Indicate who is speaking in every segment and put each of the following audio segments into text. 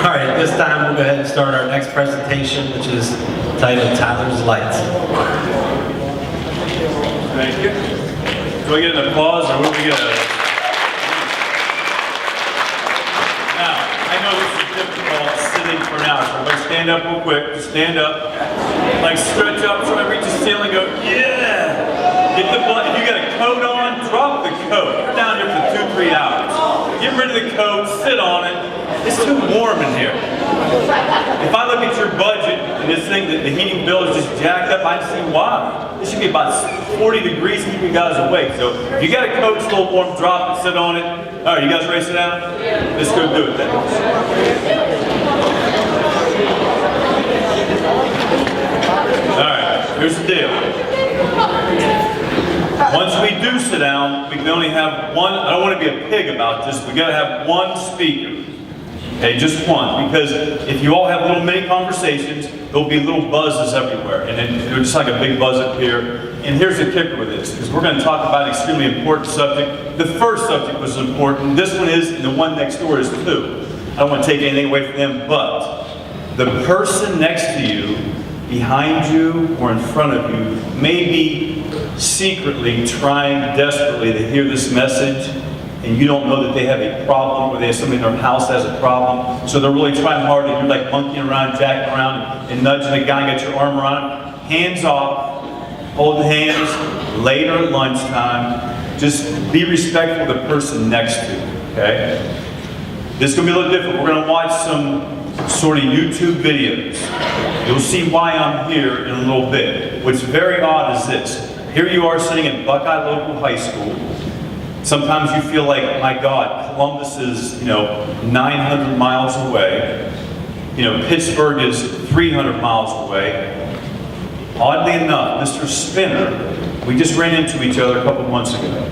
Speaker 1: All right, at this time we'll go ahead and start our next presentation, which is titled Tyler's Lights.
Speaker 2: Thank you. Do we get an applause or what do we get? Now, I know this is difficult sitting for an hour, so everybody stand up real quick. Just stand up. Like stretch up, try to reach the ceiling, go, yeah! Get the blood. If you got a coat on, drop the coat. You're down here for 2-3 hours. Get rid of the coat, sit on it. It's too warm in here. If I look at your budget and this thing, the heating bill is just jacked up, I see why. This should be about 40 degrees, keep you guys awake. So if you got a coat, it's a little warm, drop it, sit on it. All right, you guys ready to sit down? Let's go do it then. All right, here's the deal. Once we do sit down, we can only have one. I don't want to be a pig about this. We got to have one speaker. Okay, just one. Because if you all have little mini conversations, there'll be little buzzes everywhere, and they're just like a big buzz up here. And here's the kicker with this, because we're going to talk about an extremely important subject. The first subject was important. This one is, and the one next door is too. I don't want to take anything away from them, but the person next to you, behind you, or in front of you, may be secretly trying desperately to hear this message, and you don't know that they have a problem, or they have somebody in their house that has a problem. So they're really trying hard, and you're like monkeying around, jacking around, and nudging the guy, got your arm around him. Hands off, hold hands, later at lunchtime. Just be respectful of the person next to you, okay? This is going to be a little different. We're going to watch some sort of YouTube videos. You'll see why I'm here in a little bit. What's very odd is this. Here you are sitting at Buckeye Local High School. Sometimes you feel like, my God, Columbus is, 900 miles away. Pittsburgh is 300 miles away. Oddly enough, Mr. Spinner, we just ran into each other a couple months ago.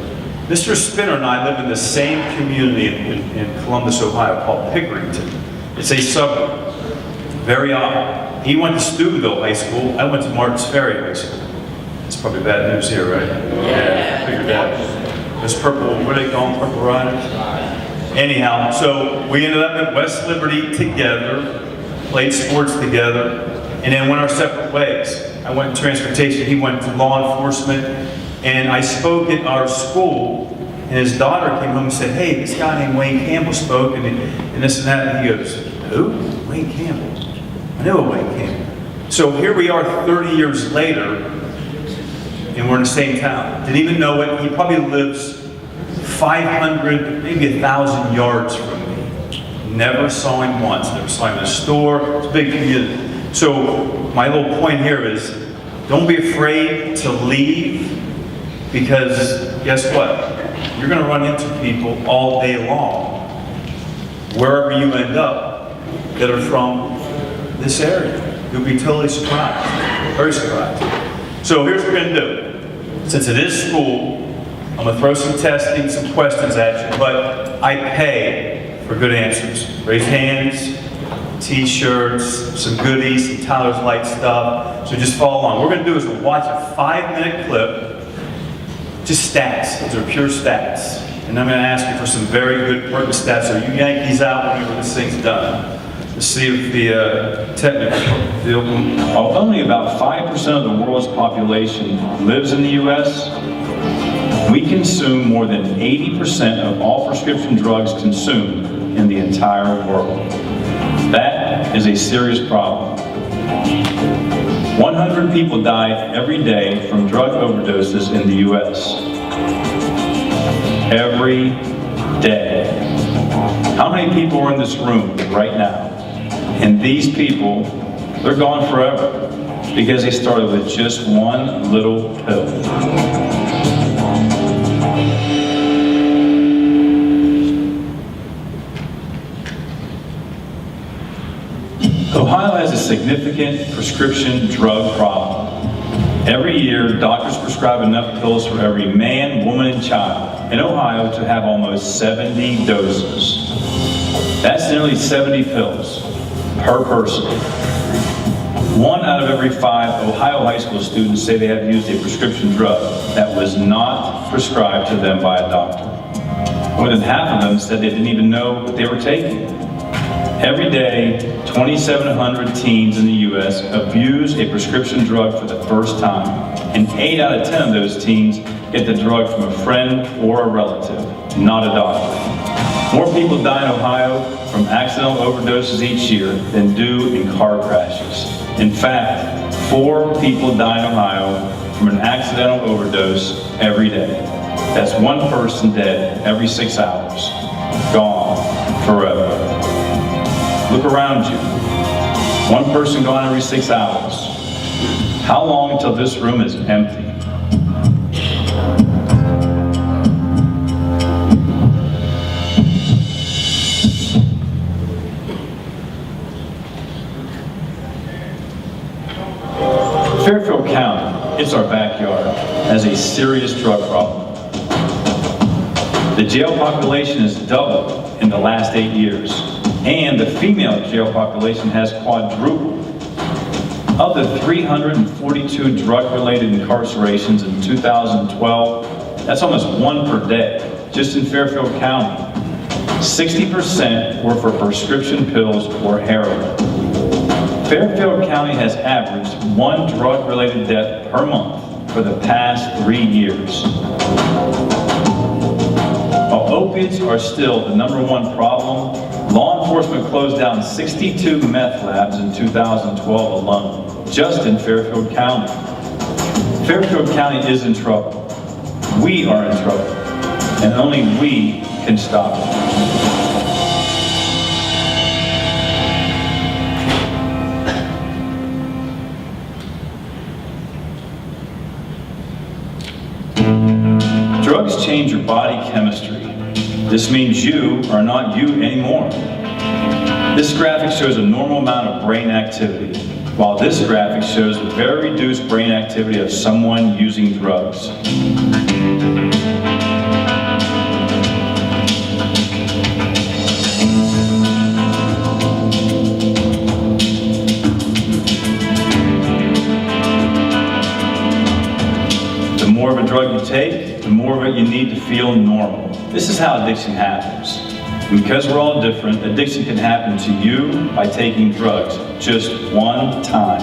Speaker 2: Mr. Spinner and I live in the same community in Columbus, Ohio, called Pickerington. It's a suburb. Very odd. He went to Steubenville High School. I went to Martins Ferry High School. It's probably bad news here, right? Yeah, figured that. This purple, what do they call them, Purple Riders? Anyhow, so we ended up at West Liberty together, played sports together, and then went our separate ways. I went in transportation, he went to law enforcement, and I spoke at our school, and his daughter came home and said, hey, this guy named Wayne Campbell spoke, and this and that, and he goes, who? Wayne Campbell. I know Wayne Campbell. So here we are 30 years later, and we're in the same town. Didn't even know it. He probably lives 500, maybe 1,000 yards from me. Never saw him once. Never saw him in the store. It's a big community. So my little point here is, don't be afraid to leave, because guess what? You're going to run into people all day long, wherever you end up, that are from this area. You'll be totally surprised. Very surprised. So here's what we're going to do. Since it is school, I'm going to throw some testing, some questions at you, but I pay for good answers. Raise hands, t-shirts, some goodies, some Tyler's Light stuff. So just follow along. What we're going to do is we'll watch a 5-minute clip, just stats. Those are pure stats. And I'm going to ask you for some very good pertinent stats, so you yank these out whenever this thing's done. Let's see if the technical deal.
Speaker 3: While only about 5% of the world's population lives in the U.S., we consume more than 80% of all prescription drugs consumed in the entire world. That is a serious problem. 100 people die every day from drug overdoses in the U.S. Every day. How many people are in this room right now? And these people, they're gone forever because they started with just one little pill. Ohio has a significant prescription drug problem. Every year, doctors prescribe enough pills for every man, woman, and child in Ohio to have almost 70 doses. That's nearly 70 pills per person. 1 out of every 5 Ohio high school students say they have used a prescription drug that was not prescribed to them by a doctor. More than half of them said they didn't even know what they were taking. Every day, 2,700 teens in the U.S. abuse a prescription drug for the first time, and 8 out of 10 of those teens get the drug from a friend or a relative, not a doctor. More people die in Ohio from accidental overdoses each year than do in car crashes. In fact, 4 people die in Ohio from an accidental overdose every day. That's 1 person dead every 6 hours. Gone forever. Look around you. 1 person gone every 6 hours. How long until this room is empty? Fairfield County, it's our backyard, has a serious drug problem. The jail population has doubled in the last 8 years, and the female jail population has quadrupled. Of the 342 drug-related incarcerations in 2012, that's almost 1 per day, just in Fairfield County. 60% were for prescription pills or heroin. Fairfield County has averaged 1 drug-related death per month for the past 3 years. While opiates are still the #1 problem, law enforcement closed down 62 meth labs in 2012 alone, just in Fairfield County. Fairfield County is in trouble. We are in trouble, and only we can stop it. Drugs change your body chemistry. This means you are not you anymore. This graphic shows a normal amount of brain activity, while this graphic shows the very reduced brain activity of someone using drugs. The more of a drug you take, the more of it you need to feel normal. This is how addiction happens. And because we're all different, addiction can happen to you by taking drugs just 1 time.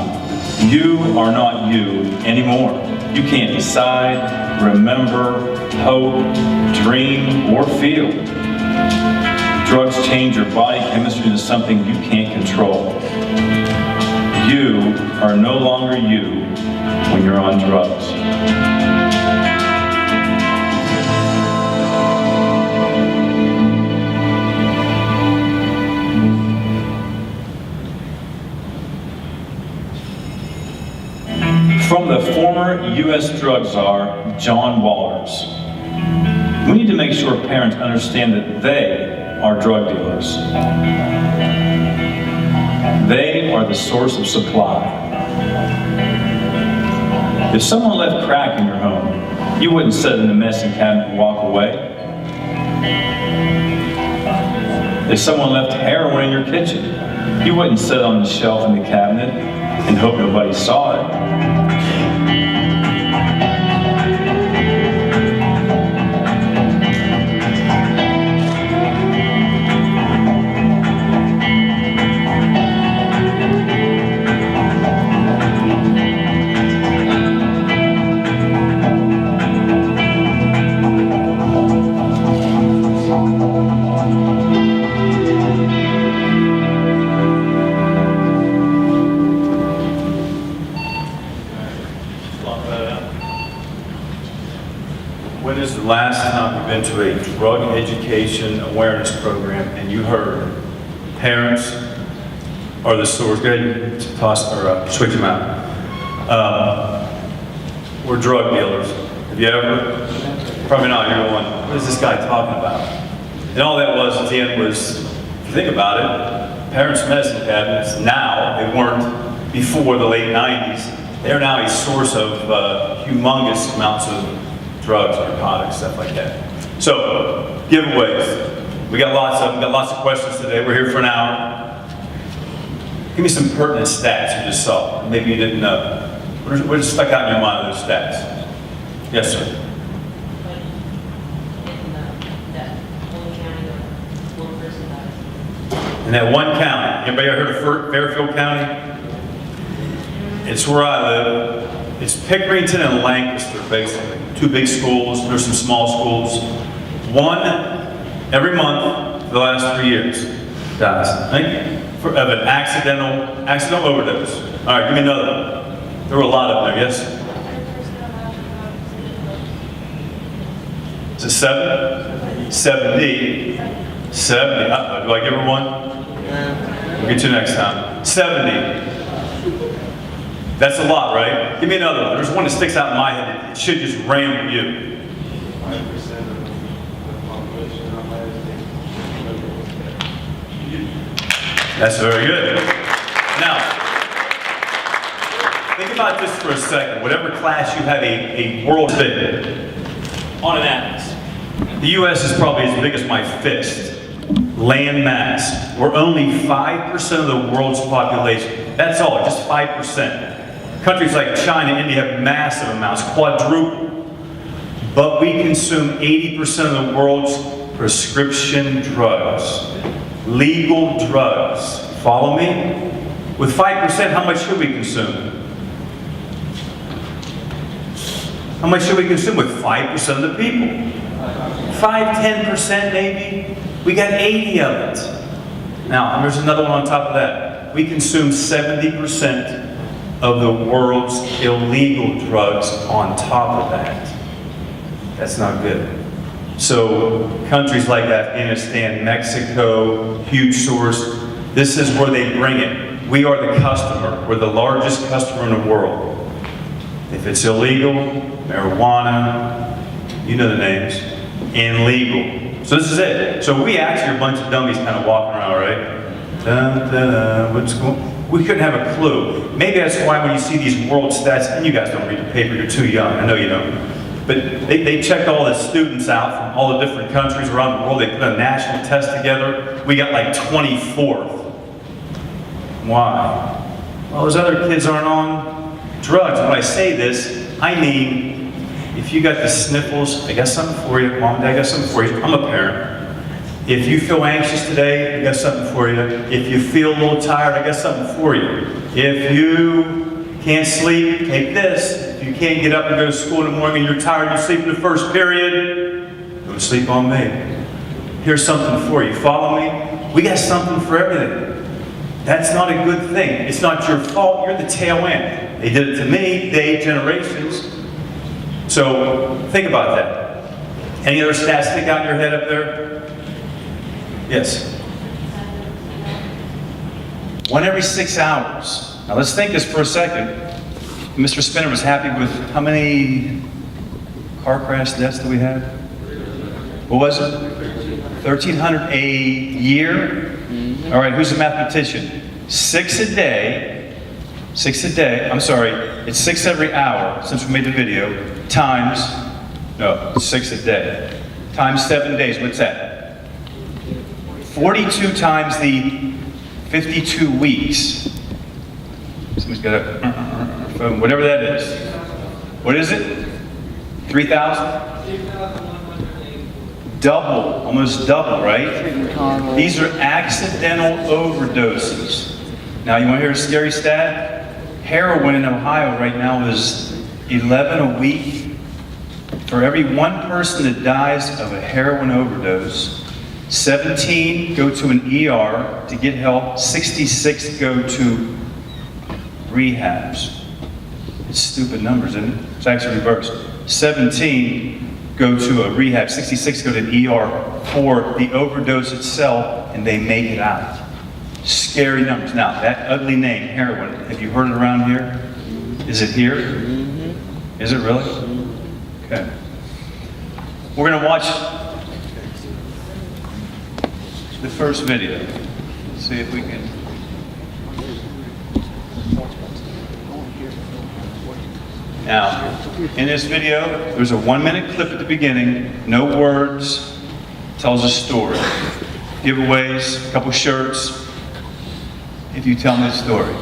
Speaker 3: You are not you anymore. You can't decide, remember, hope, dream, or feel. Drugs change your body chemistry into something you can't control. You are no longer you when you're on drugs. From the former U.S. drug czar, John Walters. We need to make sure parents understand that they are drug dealers. They are the source of supply. If someone left crack in your home, you wouldn't set it in the medicine cabinet and walk away. If someone left heroin in your kitchen, you wouldn't set it on the shelf in the cabinet and hope nobody saw it.
Speaker 2: When is the last time you've been to a drug education awareness program and you heard parents are the source? Go ahead and toss or switch them out. We're drug dealers. Have you ever? Probably not. You're going, what is this guy talking about? And all that was at the end was, if you think about it, parents' medicine cabinets now, they weren't before the late 90s. They're now a source of humongous amounts of drugs, narcotics, stuff like that. So, giveaways. We got lots of them. Got lots of questions today. We're here for an hour. Give me some pertinent stats you just saw. Maybe you didn't know. What just stuck out in your mind of those stats? Yes, sir. In that one county, anybody ever heard of Fairfield County? It's where I live. It's Pickerington and Lancaster, basically. Two big schools, there's some small schools. One every month for the last 3 years dies. Of an accidental overdose. All right, give me another one. There were a lot of them, yes? Is it 7? 70. 70. Do I give her one? We'll get you next time. 70. That's a lot, right? Give me another one. There's one that sticks out in my head. It should just ram you.
Speaker 4: 5% of the population on
Speaker 2: That's very good. Now, think about this for a second. Whatever class you have a world fit on an atlas. The U.S. is probably as big as my fist. Land mass. We're only 5% of the world's population. That's all, just 5%. Countries like China and India have massive amounts, quadruple. But we consume 80% of the world's prescription drugs. Legal drugs. Follow me? With 5%, how much should we consume? How much should we consume with 5% of the people? 5–10% maybe? We got 80 of it. Now, there's another one on top of that. We consume 70% of the world's illegal drugs on top of that. That's not good. So, countries like Afghanistan, Mexico, huge source, this is where they bring it. We are the customer. We're the largest customer in the world. If it's illegal, marijuana, you know the names, and legal. So this is it. So we actually are a bunch of dummies kind of walking around, right? Dun, dun, dun, what's going? We couldn't have a clue. Maybe that's why when you see these world stats, and you guys don't read the paper, you're too young, I know you don't. But they checked all the students out from all the different countries around the world. They put a national test together. We got like 24th. Why? Well, those other kids aren't on drugs. When I say this, I mean, if you got the sniffles, I got something for you. Mom and Dad, I got something for you. I'm a parent. If you feel anxious today, I got something for you. If you feel a little tired, I got something for you. If you can't sleep, take this. If you can't get up and go to school in the morning and you're tired, you sleep in the first period, go to sleep on me. Here's something for you. Follow me? We got something for everything. That's not a good thing. It's not your fault. You're the tail end. They did it to me. They, generations. So think about that. Any other stats stick out in your head up there? Yes. 1 every 6 hours. Now let's think this for a second. Mr. Spinner was happy with how many car crash deaths that we had? What was it? 1,300 a year? All right, who's a mathematician? 6 a day. 6 a day. I'm sorry. It's 6 every hour since we made the video. Times, no, 6 a day. Times 7 days. What's that? 42 times the 52 weeks. Somebody's got a phone, whatever that is. What is it? 3,000? Double, almost double, right? These are accidental overdoses. Now, you want to hear a scary stat? Heroin in Ohio right now is 11 a week. For every one person that dies of a heroin overdose, 17 go to an ER to get help, 66 go to rehabs. It's stupid numbers, isn't it? It's actually reversed. 17 go to a rehab, 66 go to an ER for the overdose itself, and they make it out. Scary numbers. Now, that ugly name, heroin, have you heard it around here? Is it here? Is it really? Okay. We're going to watch the first video. Let's see if we can. Now, in this video, there's a 1-minute clip at the beginning, no words, tells a story. Giveaways, a couple shirts, if you tell me the story.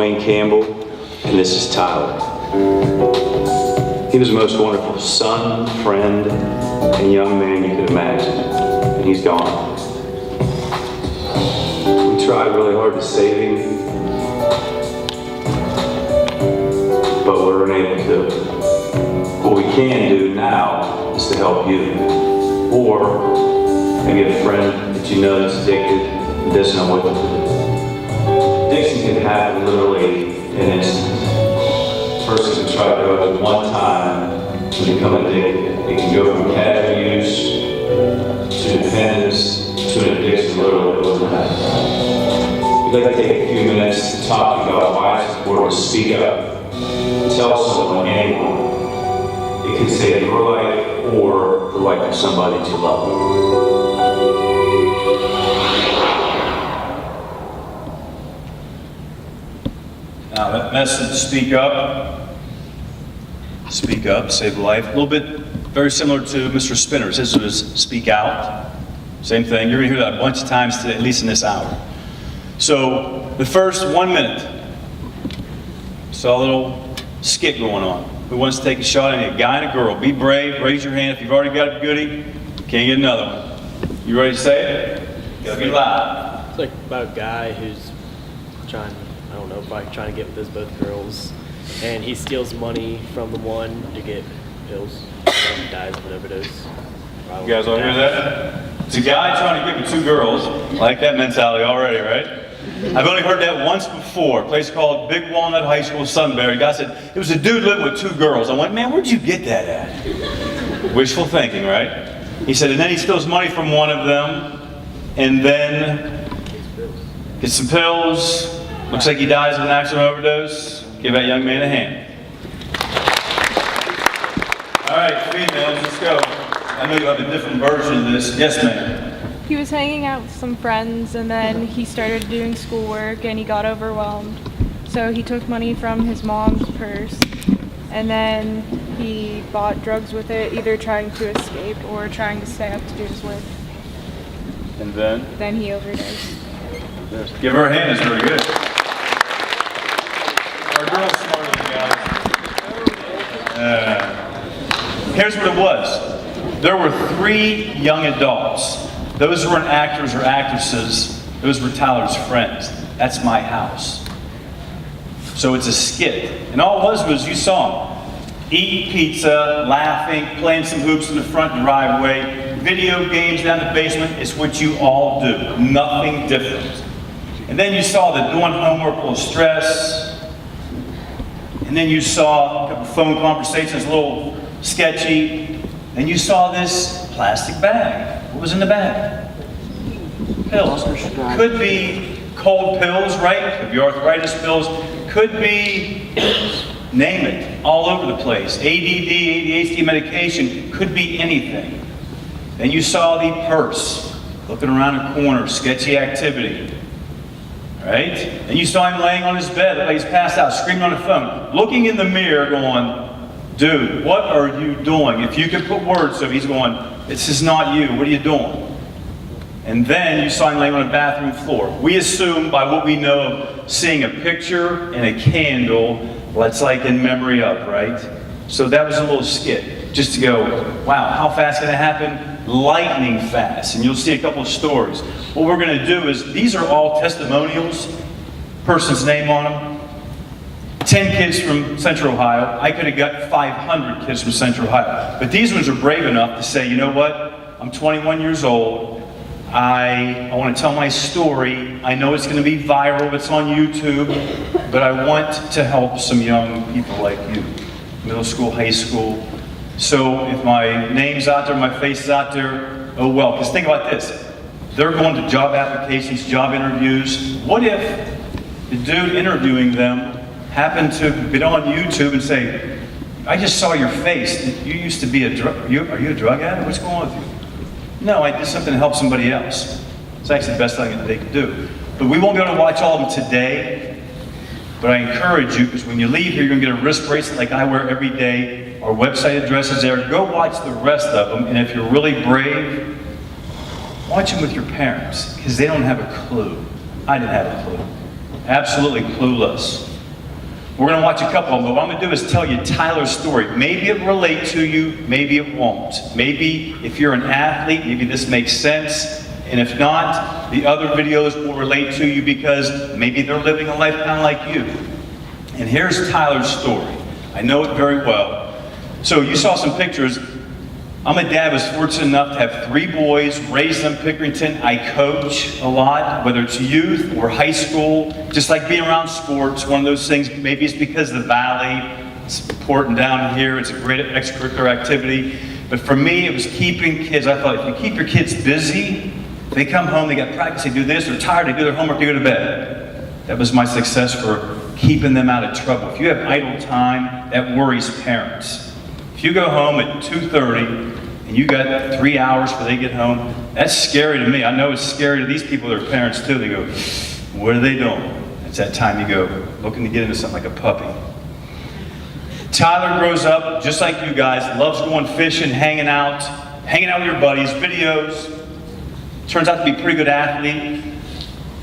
Speaker 5: Dwayne Campbell, and this is Tyler. He was the most wonderful son, friend, and young man you could imagine, and he's gone. We tried really hard to save him, but we weren't able to. What we can do now is to help you, or maybe a friend that you know that's addicted and doesn't know what to do. Addiction can happen literally in an instant. A person can try drugs one time to become addicted. It can go from casual use to dependence to an addiction literally overnight. We'd like to take a few minutes to talk about why it's important to speak up, tell someone, anyone. It can save your life or the life of somebody you love.
Speaker 2: Now that message, speak up, save a life. A little bit very similar to Mr. Spinner's. His was speak out. Same thing. You're going to hear that a bunch of times today, at least in this hour. So the first 1 minute, saw a little skit going on. Who wants to take a shot at a guy and a girl? Be brave, raise your hand. If you've already got a goodie, can't get another one. You ready to say it? Gotta be loud.
Speaker 6: It's like about a guy who's trying, I don't know, probably trying to get with those both girls, and he steals money from the one to get pills, and he dies of an overdose.
Speaker 2: You guys all hear that? It's a guy trying to get with two girls. I like that mentality already, right? I've only heard that once before. A place called Big Walnut High School, Sunbury. Guy said, it was a dude living with two girls. I went, man, where'd you get that at? Wishful thinking, right? He said, and then he steals money from one of them, and then gets some pills. Looks like he dies of an accident overdose. Give that young man a hand. All right, females, let's go. I know you have a different version of this. Yes, ma'am.
Speaker 7: He was hanging out with some friends, and then he started doing schoolwork and he got overwhelmed. So he took money from his mom's purse, and then he bought drugs with it, either trying to escape or trying to stay up to do his work.
Speaker 2: And then?
Speaker 7: Then he overdosed.
Speaker 2: Give her a hand, it's very good. Our girl's smarter than guys. Here's what it was. There were 3 young adults. Those weren't actors or actresses. Those were Tyler's friends. That's my house. So it's a skit. And all it was you saw them eating pizza, laughing, playing some hoops in the front driveway, video games down the basement. It's what you all do. Nothing different. And then you saw that doing homework will stress. And then you saw a couple phone conversations, a little sketchy. And you saw this plastic bag. What was in the bag? Pills. Could be cold pills, right? Could be arthritis pills. Could be, name it, all over the place. ADD, ADHD medication. Could be anything. Then you saw the purse, looking around a corner, sketchy activity. Right? And you saw him laying on his bed, like he's passed out, screaming on the phone, looking in the mirror going, dude, what are you doing? If you could put words to it, he's going, this is not you, what are you doing? And then you saw him laying on a bathroom floor. We assume by what we know of seeing a picture and a candle, that's like in memory of, right? So that was a little skit, just to go, wow, how fast can it happen? Lightning fast. And you'll see a couple of stories. What we're gonna do is, these are all testimonials, person's name on them. 10 kids from Central Ohio. I could have got 500 kids from Central Ohio. But these ones are brave enough to say, you know what? I'm 21 years old. I want to tell my story. I know it's going to be viral. It's on YouTube. But I want to help some young people like you. Middle school, high school. So if my name's out there, my face is out there, oh well. Because think about this. They're going to job applications, job interviews. What if the dude interviewing them happened to get on YouTube and say, I just saw your face. You used to be a drug, are you a drug addict? What's going on with you? No, I did something to help somebody else. It's actually the best thing that they could do. But we won't be able to watch all of them today. But I encourage you, because when you leave here, you're going to get a wrist bracelet like I wear every day. Our website address is there. Go watch the rest of them. And if you're really brave, watch them with your parents, because they don't have a clue. I didn't have a clue. Absolutely clueless. We're going to watch a couple of them, but what I'm going to do is tell you Tyler's story. Maybe it will relate to you, maybe it won't. Maybe if you're an athlete, maybe this makes sense. And if not, the other videos will relate to you because maybe they're living a life kind of like you. And here's Tyler's story. I know it very well. So you saw some pictures. I'm a dad, was fortunate enough to have 3 boys, raised them in Pickerington. I coach a lot, whether it's youth or high school, just like being around sports, one of those things. Maybe it's because of the valley, it's important down here, it's a great extracurricular activity. But for me, it was keeping kids. I thought if you keep your kids busy, they come home, they got practice, they do this, they're tired, they do their homework, they go to bed. That was my success for keeping them out of trouble. If you have idle time, that worries parents. If you go home at 2:30 and you got 3 hours before they get home, that's scary to me. I know it's scary to these people, their parents too. They go, what are they doing? It's that time you go, looking to get into something like a puppy. Tyler grows up just like you guys, loves going fishing, hanging out with your buddies, videos. Turns out to be a pretty good athlete.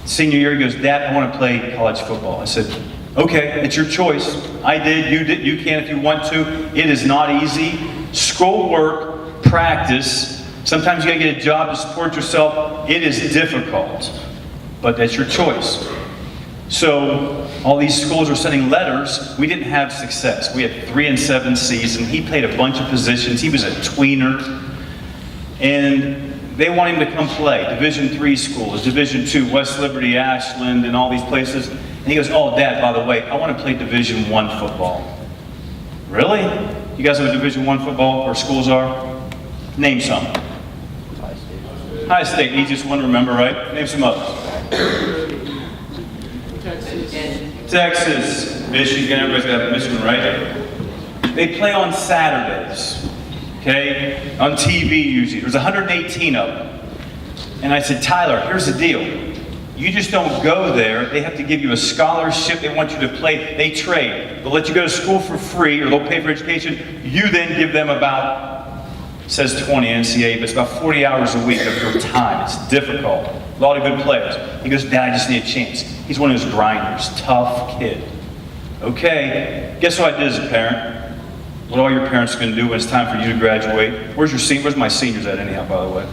Speaker 2: Senior year, he goes, Dad, I want to play college football. I said, okay, it's your choice. I did, you can if you want to. It is not easy. School work, practice. Sometimes you gotta get a job to support yourself. It is difficult, but that's your choice. So all these schools are sending letters. We didn't have success. We had 3-7 season. He played a bunch of positions. He was a tweener. And they want him to come play. Division III schools, Division II, West Liberty, Ashland, and all these places. And he goes, oh, Dad, by the way, I want to play Division I football. Really? You guys know what Division I football or schools are? Name some. High State, easiest one to remember, right? Name some others. Texas, Michigan, everybody's got Michigan, right? They play on Saturdays. Okay, on TV usually. There's 118 of them. And I said, Tyler, here's the deal. You just don't go there. They have to give you a scholarship. They want you to play. They trade. They'll let you go to school for free, or they'll pay for education. You then give them about, it says 20 NCAA, but it's about 40 hours a week of your time. It's difficult. A lot of good players. He goes, Dad, I just need a chance. He's one of those grinders. Tough kid. Okay, guess what I did as a parent? What all your parents are going to do when it's time for you to graduate. Where's my seniors at anyhow, by the way?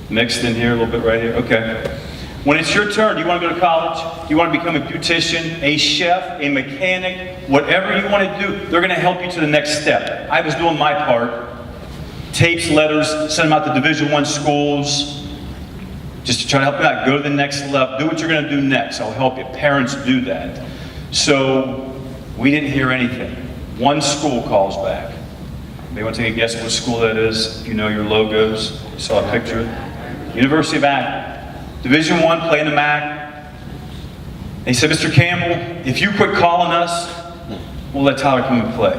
Speaker 2: Mixed in here, a little bit right here. Okay. When it's your turn, do you want to go to college? Do you want to become a beautician, a chef, a mechanic? Whatever you want to do, they're going to help you to the next step. I was doing my part. Tapes, letters, send them out to Division I schools. Just to try to help you out. Go to the next level. Do what you're going to do next. I'll help you. Parents do that. So we didn't hear anything. One school calls back. They want to take a guess what school that is. If you know your logos, you saw a picture. University of Akron. Division I, playing the MAC. They said, Mr. Campbell, if you quit calling us, we'll let Tyler come and play.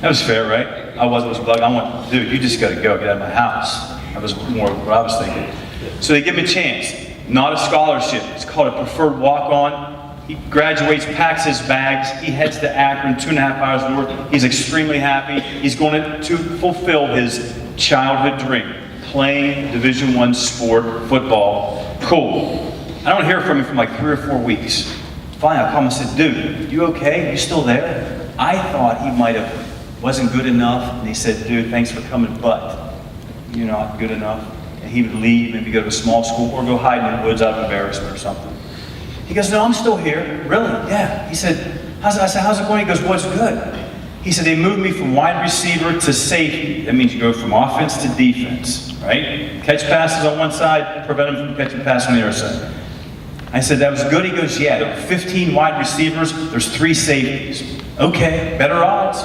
Speaker 2: That was fair, right? I went, dude, you just got to go. Get out of my house. That was more what I was thinking. So they give him a chance. Not a scholarship. It's called a preferred walk-on. He graduates, packs his bags, he heads to Akron, 2.5 hours north. He's extremely happy. He's going to fulfill his childhood dream, playing Division I sport, football. Cool. I don't hear from him for like 3 or 4 weeks. Finally, I called him and said, dude, you okay? You still there? I thought he wasn't good enough. And he said, dude, thanks for coming, but you're not good enough. And he would leave, maybe go to a small school or go hide in the woods out of embarrassment or something. He goes, no, I'm still here. Really? Yeah. He said, I said, how's it going? He goes, well, it's good. He said, they moved me from wide receiver to safety. That means you go from offense to defense, right? Catch passes on one side, prevent them from catching passes on the other side. I said, that was good? He goes, yeah, there were 15 wide receivers. There's 3 safeties. Okay, better odds.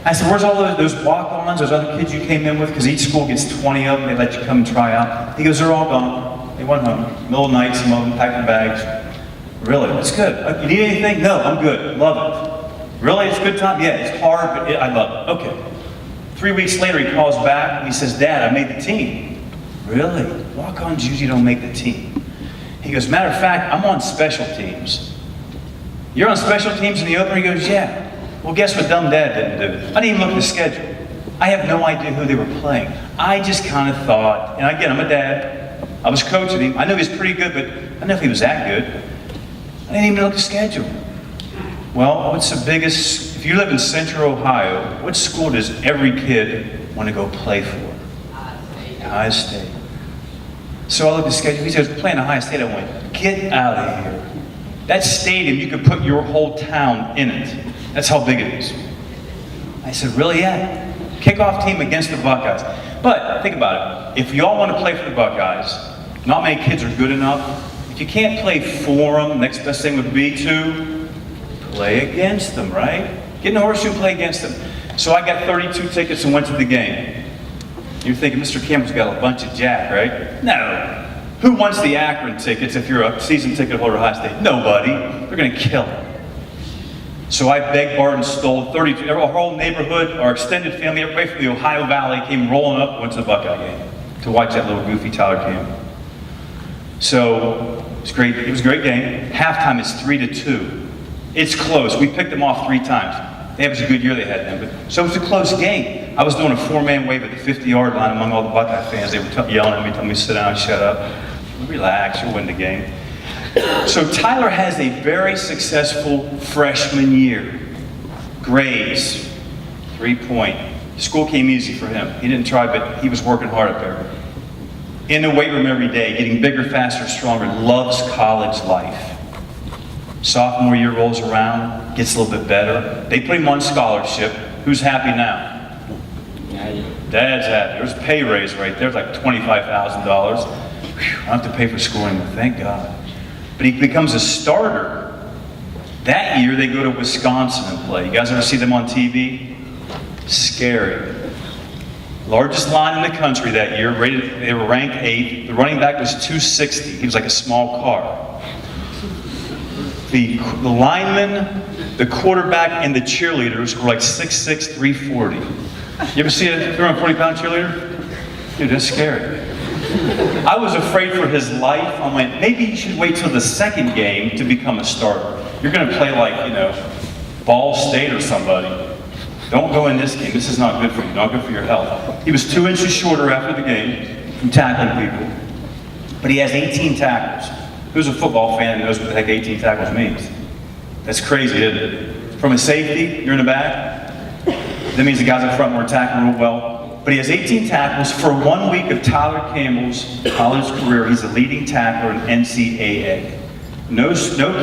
Speaker 2: I said, where's all those walk-ons, those other kids you came in with? Because each school gets 20 of them. They let you come and try out. He goes, they're all gone. They went home. Middle of the night, some of them packed their bags. Really? That's good. You need anything? No, I'm good. Love it. Really? It's a good time? Yeah, it's hard, but I love it. Okay. 3 weeks later, he calls back and he says, Dad, I made the team. Really? Walk-ons usually don't make the team. He goes, matter of fact, I'm on special teams. You're on special teams in the opener? He goes, yeah. Well, guess what dumb Dad didn't do? I didn't even look at the schedule. I have no idea who they were playing. I just kind of thought, and again, I'm a dad. I was coaching him. I knew he was pretty good, but I didn't know if he was that good. I didn't even look at the schedule.
Speaker 8: Well, what's the biggest, if you live in central Ohio, what school does every kid want to go play for? Ohio State. So I look at the schedule, he says, playing Ohio State, I went, get out of here. That stadium, you could put your whole town in it. That's how big it is. I said, really? Yeah. Kickoff team against the Buckeyes. But think about it. If y'all want to play for the Buckeyes, not many kids are good enough. If you can't play for them, next best thing would be to play against them, right? Get in the horseshoe and play against them. So I got 32 tickets and went to the game. You're thinking, Mr. Campbell's got a bunch of jack, right? No. Who wants the Akron tickets if you're a season ticket holder at Ohio State? Nobody. They're going to kill it. So I begged, borrowed, and stole 32. Our whole neighborhood, our extended family, everybody from the Ohio Valley came rolling up, went to the Buckeye game to watch that little goofy Tyler Campbell. So it was great. It was a great game. Halftime is 3-2. It's close. We picked them off 3 times. It was a good year they had then, but so it was a close game. I was doing a 4-man wave at the 50-yard line among all the Buckeye fans. They were yelling at me, telling me to sit down and shut up. Relax, you'll win the game. So Tyler has a very successful freshman year. Grades, 3-point. School came easy for him. He didn't try, but he was working hard up there. In the weight room every day, getting bigger, faster, stronger, loves college life. Sophomore year rolls around, gets a little bit better. They put him on scholarship. Who's happy now? Dad's happy. There's a pay raise right there. It's like $25,000. I don't have to pay for schooling, thank God. But he becomes a starter. That year, they go to Wisconsin and play. You guys ever see them on TV? Scary. Largest line in the country that year. They were ranked 8th. The running back was 260. He was like a small car. The linemen, the quarterback, and the cheerleaders were like 6'6", 340. You ever see a 340-pound cheerleader? Dude, that's scary. I was afraid for his life. I'm like, maybe you should wait till the second game to become a starter. You're going to play like, Ball State or somebody. Don't go in this game. This is not good for you. Not good for your health. He was 2 inches shorter after the game from tackling people. But he has 18 tackles. Who's a football fan and knows what the heck 18 tackles means? That's crazy, isn't it? From a safety, you're in the back. That means the guys up front were tackling real well. But he has 18 tackles. For 1 week of Tyler Campbell's college career, he's a leading tackler in NCAA. No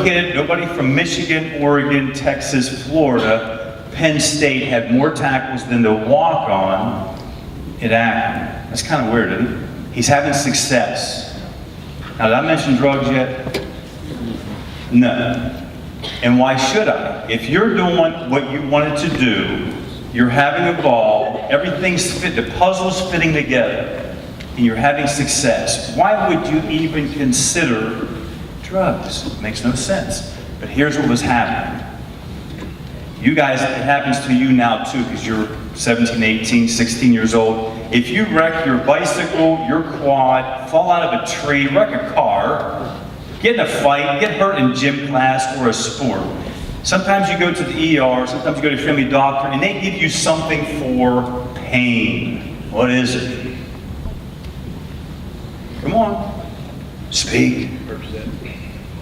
Speaker 8: kid, nobody from Michigan, Oregon, Texas, Florida, Penn State had more tackles than the walk-on at Akron. That's kind of weird, isn't it? He's having success. Now, did I mention drugs yet? No. And why should I? If you're doing what you wanted to do, you're having a ball, everything's fit, the puzzle's fitting together, and you're having success, why would you even consider drugs? It makes no sense. But here's what was happening. You guys, it happens to you now too, because you're 17, 18, 16 years old. If you wreck your bicycle, your quad, fall out of a tree, wreck a car, get in a fight, get hurt in gym class or a sport, sometimes you go to the ER, sometimes you go to a family doctor, and they give you something for pain. What is it? Come on. Speak.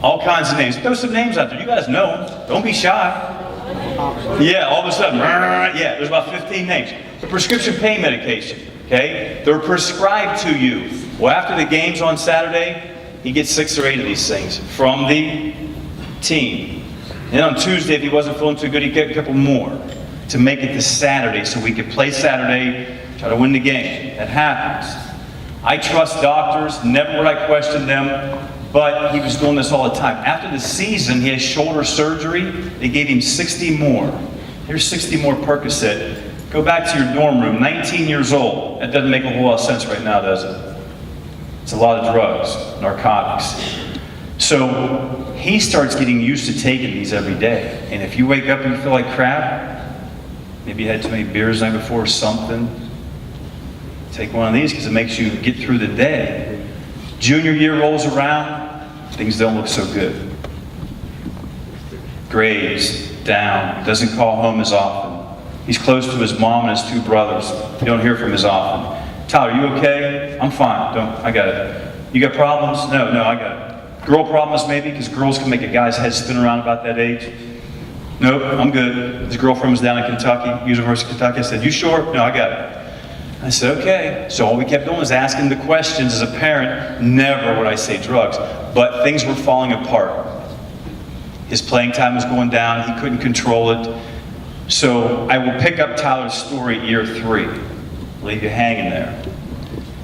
Speaker 8: All kinds of names. Throw some names out there. You guys know them. Don't be shy. Yeah, all of a sudden, yeah, there's about 15 names. The prescription pain medication, okay? They're prescribed to you. Well, after the games on Saturday, he gets 6 or 8 of these things from the team. And on Tuesday, if he wasn't feeling too good, he'd get a couple more to make it to Saturday so we could play Saturday, try to win the game. That happens. I trust doctors, never would I question them, but he was doing this all the time. After the season, he had shoulder surgery. They gave him 60 more. Here's 60 more Percocet. Go back to your dorm room, 19 years old. That doesn't make a whole lot of sense right now, does it? It's a lot of drugs, narcotics. So he starts getting used to taking these every day. And if you wake up and you feel like crap, maybe you had too many beers the night before or something, take one of these because it makes you get through the day. Junior year rolls around, things don't look so good. Grades down, doesn't call home as often. He's close to his mom and his 2 brothers. You don't hear from as often. Tyler, you okay? I'm fine. I got it. You got problems? No, I got it. Girl problems maybe, because girls can make a guy's head spin around about that age. Nope, I'm good. His girlfriend was down in Kentucky, University of Kentucky. I said, you sure? No, I got it. I said, okay. So all we kept doing was asking the questions as a parent. Never would I say drugs, but things were falling apart. His playing time was going down. He couldn't control it. So I will pick up Tyler's story year 3. Leave you hanging there.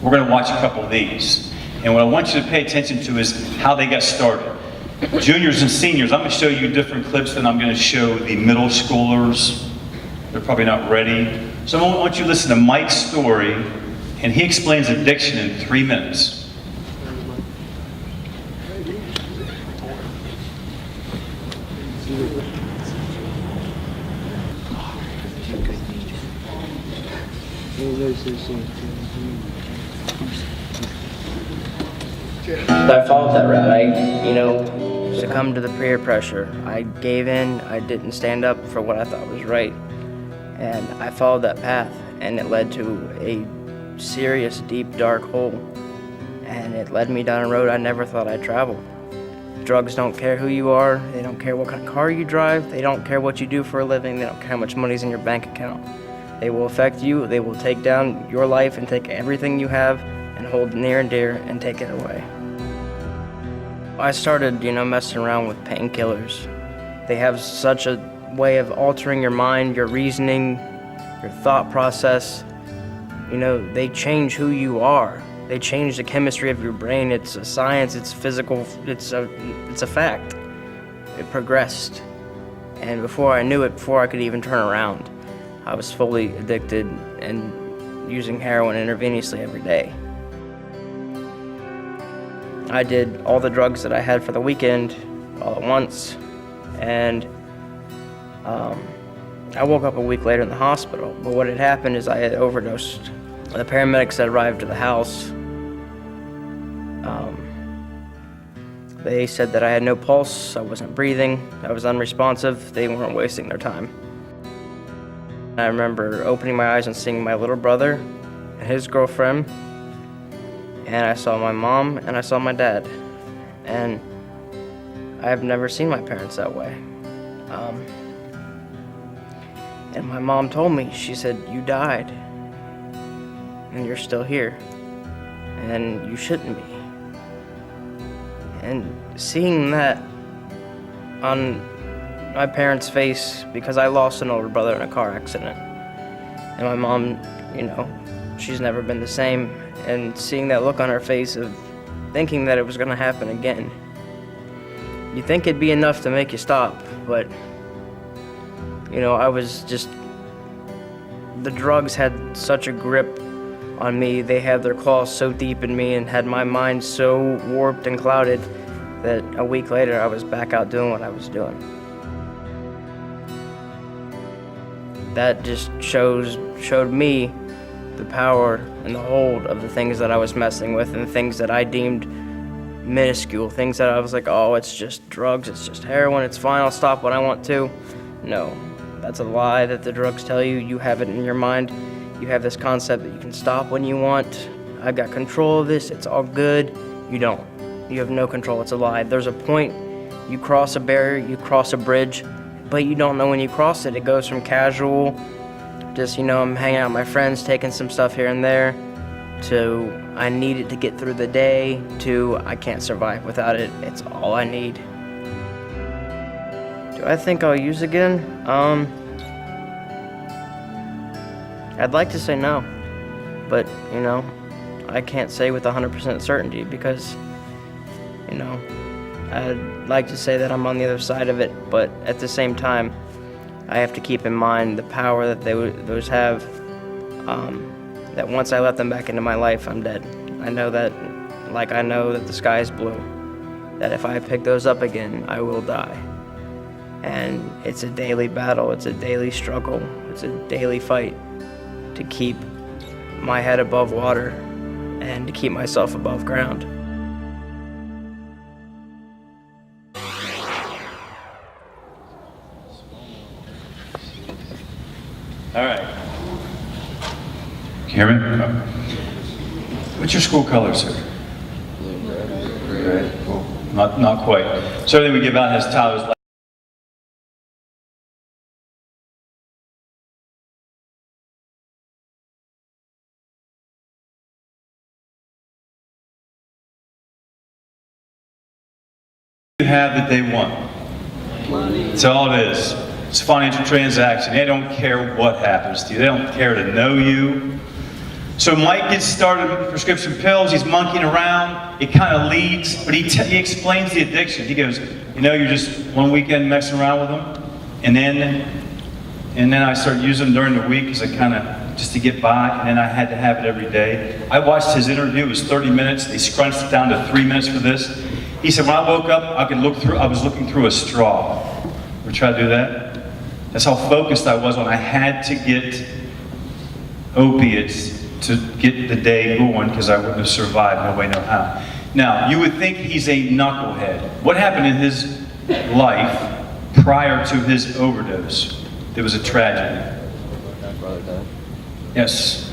Speaker 8: We're going to watch a couple of these. And what I want you to pay attention to is how they got started. Juniors and seniors, I'm going to show you different clips than I'm going to show the middle schoolers. They're probably not ready. So I want you to listen to Mike's story, and he explains addiction in 3 minutes.
Speaker 9: I followed that route. I succumbed to the peer pressure. I gave in. I didn't stand up for what I thought was right. And I followed that path, and it led to a serious, deep, dark hole. And it led me down a road I never thought I'd travel. Drugs don't care who you are. They don't care what kind of car you drive. They don't care what you do for a living. They don't care how much money's in your bank account. They will affect you. They will take down your life and take everything you have and hold near and dear and take it away. I started, messing around with painkillers. They have such a way of altering your mind, your reasoning, your thought process. They change who you are. They change the chemistry of your brain. It's a science, it's physical, it's a fact. It progressed. And before I knew it, before I could even turn around, I was fully addicted and using heroin intravenously every day. I did all the drugs that I had for the weekend all at once, and I woke up a week later in the hospital. But what had happened is I had overdosed. The paramedics had arrived to the house. They said that I had no pulse, I wasn't breathing, I was unresponsive, they weren't wasting their time. I remember opening my eyes and seeing my little brother and his girlfriend, and I saw my mom and I saw my dad. And I have never seen my parents that way. And my mom told me, she said, you died and you're still here and you shouldn't be. And seeing that on my parents' face, because I lost an older brother in a car accident, and my mom, she's never been the same, and seeing that look on her face of thinking that it was gonna happen again, you think it'd be enough to make you stop, but I was just, the drugs had such a grip on me. They had their claws so deep in me and had my mind so warped and clouded that a week later I was back out doing what I was doing. That just showed me the power and the hold of the things that I was messing with and the things that I deemed minuscule, things that I was like, oh, it's just drugs, it's just heroin, it's fine, I'll stop when I want to. No, that's a lie that the drugs tell you. You have it in your mind. You have this concept that you can stop when you want. I've got control of this, it's all good. You don't. You have no control, it's a lie. There's a point, you cross a barrier, you cross a bridge, but you don't know when you cross it. It goes from casual, just, I'm hanging out with my friends, taking some stuff here and there, to I need it to get through the day, to I can't survive without it, it's all I need. Do I think I'll use again? I'd like to say no, but, I can't say with 100% certainty because, I'd like to say that I'm on the other side of it, but at the same time, I have to keep in mind the power that those have, that once I let them back into my life, I'm dead. I know that, like I know that the sky is blue, that if I pick those up again, I will die. And it's a daily battle, it's a daily struggle, it's a daily fight to keep my head above water and to keep myself above ground.
Speaker 8: All right. Cameron? What's your school color, sir? Red. Cool. Not quite. So everything we give out has Tyler's have that they want? That's all it is. It's a financial transaction. They don't care what happens to you. They don't care to know you. So Mike gets started with prescription pills. He's monkeying around. It kind of leads, but he explains the addiction. He goes, you're just one weekend messing around with them, and then I started using them during the week because I kind of, just to get by, and then I had to have it every day. I watched his interview. It was 30 minutes. They scrunched it down to 3 minutes for this. He said, when I woke up, I was looking through a straw. Ever try to do that? That's how focused I was on. I had to get opiates to get the day going because I wouldn't have survived. No way, no how. Now, you would think he's a knucklehead. What happened in his life prior to his overdose? There was a tragedy. Yes.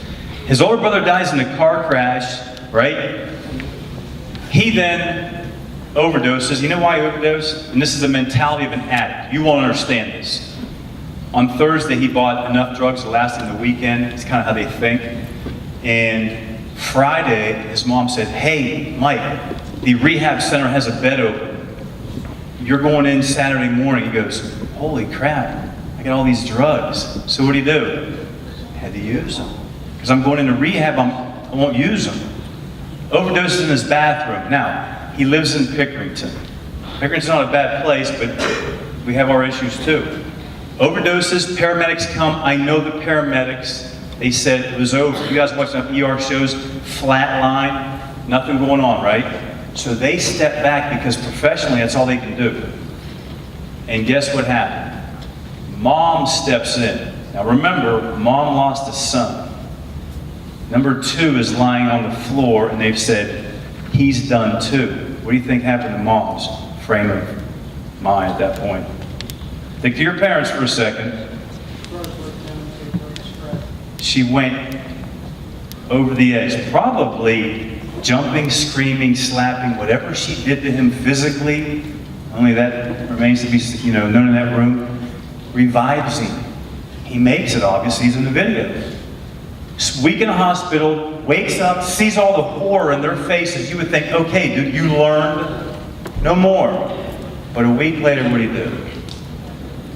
Speaker 8: His older brother dies in a car crash, right? He then overdoses. You know why he overdosed? And this is the mentality of an addict. You won't understand this. On Thursday, he bought enough drugs to last him the weekend. It's kind of how they think. And Friday, his mom said, hey, Mike, the rehab center has a bed open. You're going in Saturday morning. He goes, holy crap, I got all these drugs. So what do? I had to use them. Because I'm going into rehab, I won't use them. Overdoses in his bathroom. Now, he lives in Pickerington. Pickerington's not a bad place, but we have our issues too. Overdoses, paramedics come. I know the paramedics. They said it was over. You guys watch enough ER shows, flat line, nothing going on, right? So they step back because professionally that's all they can do. And guess what happened? Mom steps in. Now remember, mom lost a son. Number 2 is lying on the floor and they've said, he's done too. What do you think happened to mom's frame of mind at that point? Think to your parents for a second. She went over the edge, probably jumping, screaming, slapping, whatever she did to him physically, only that remains to be known in that room, revives him. He makes it, obviously, he's in the video. Week in a hospital, wakes up, sees all the horror in their faces. You would think, okay, dude, you learned no more. But a week later, what do you do?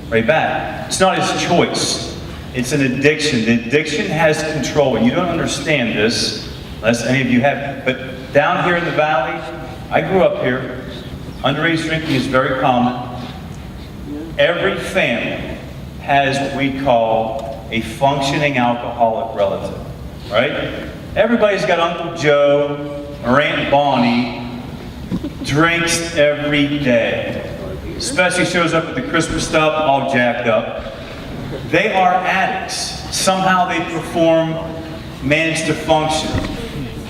Speaker 8: Right back. It's not his choice. It's an addiction. The addiction has control. And you don't understand this, unless any of you have. But down here in the valley, I grew up here. Underage drinking is very common. Every family has what we call a functioning alcoholic relative, right? Everybody's got Uncle Joe or Aunt Bonnie, drinks every day. Especially shows up at the Christmas stuff, all jacked up. They are addicts. Somehow they manage to function.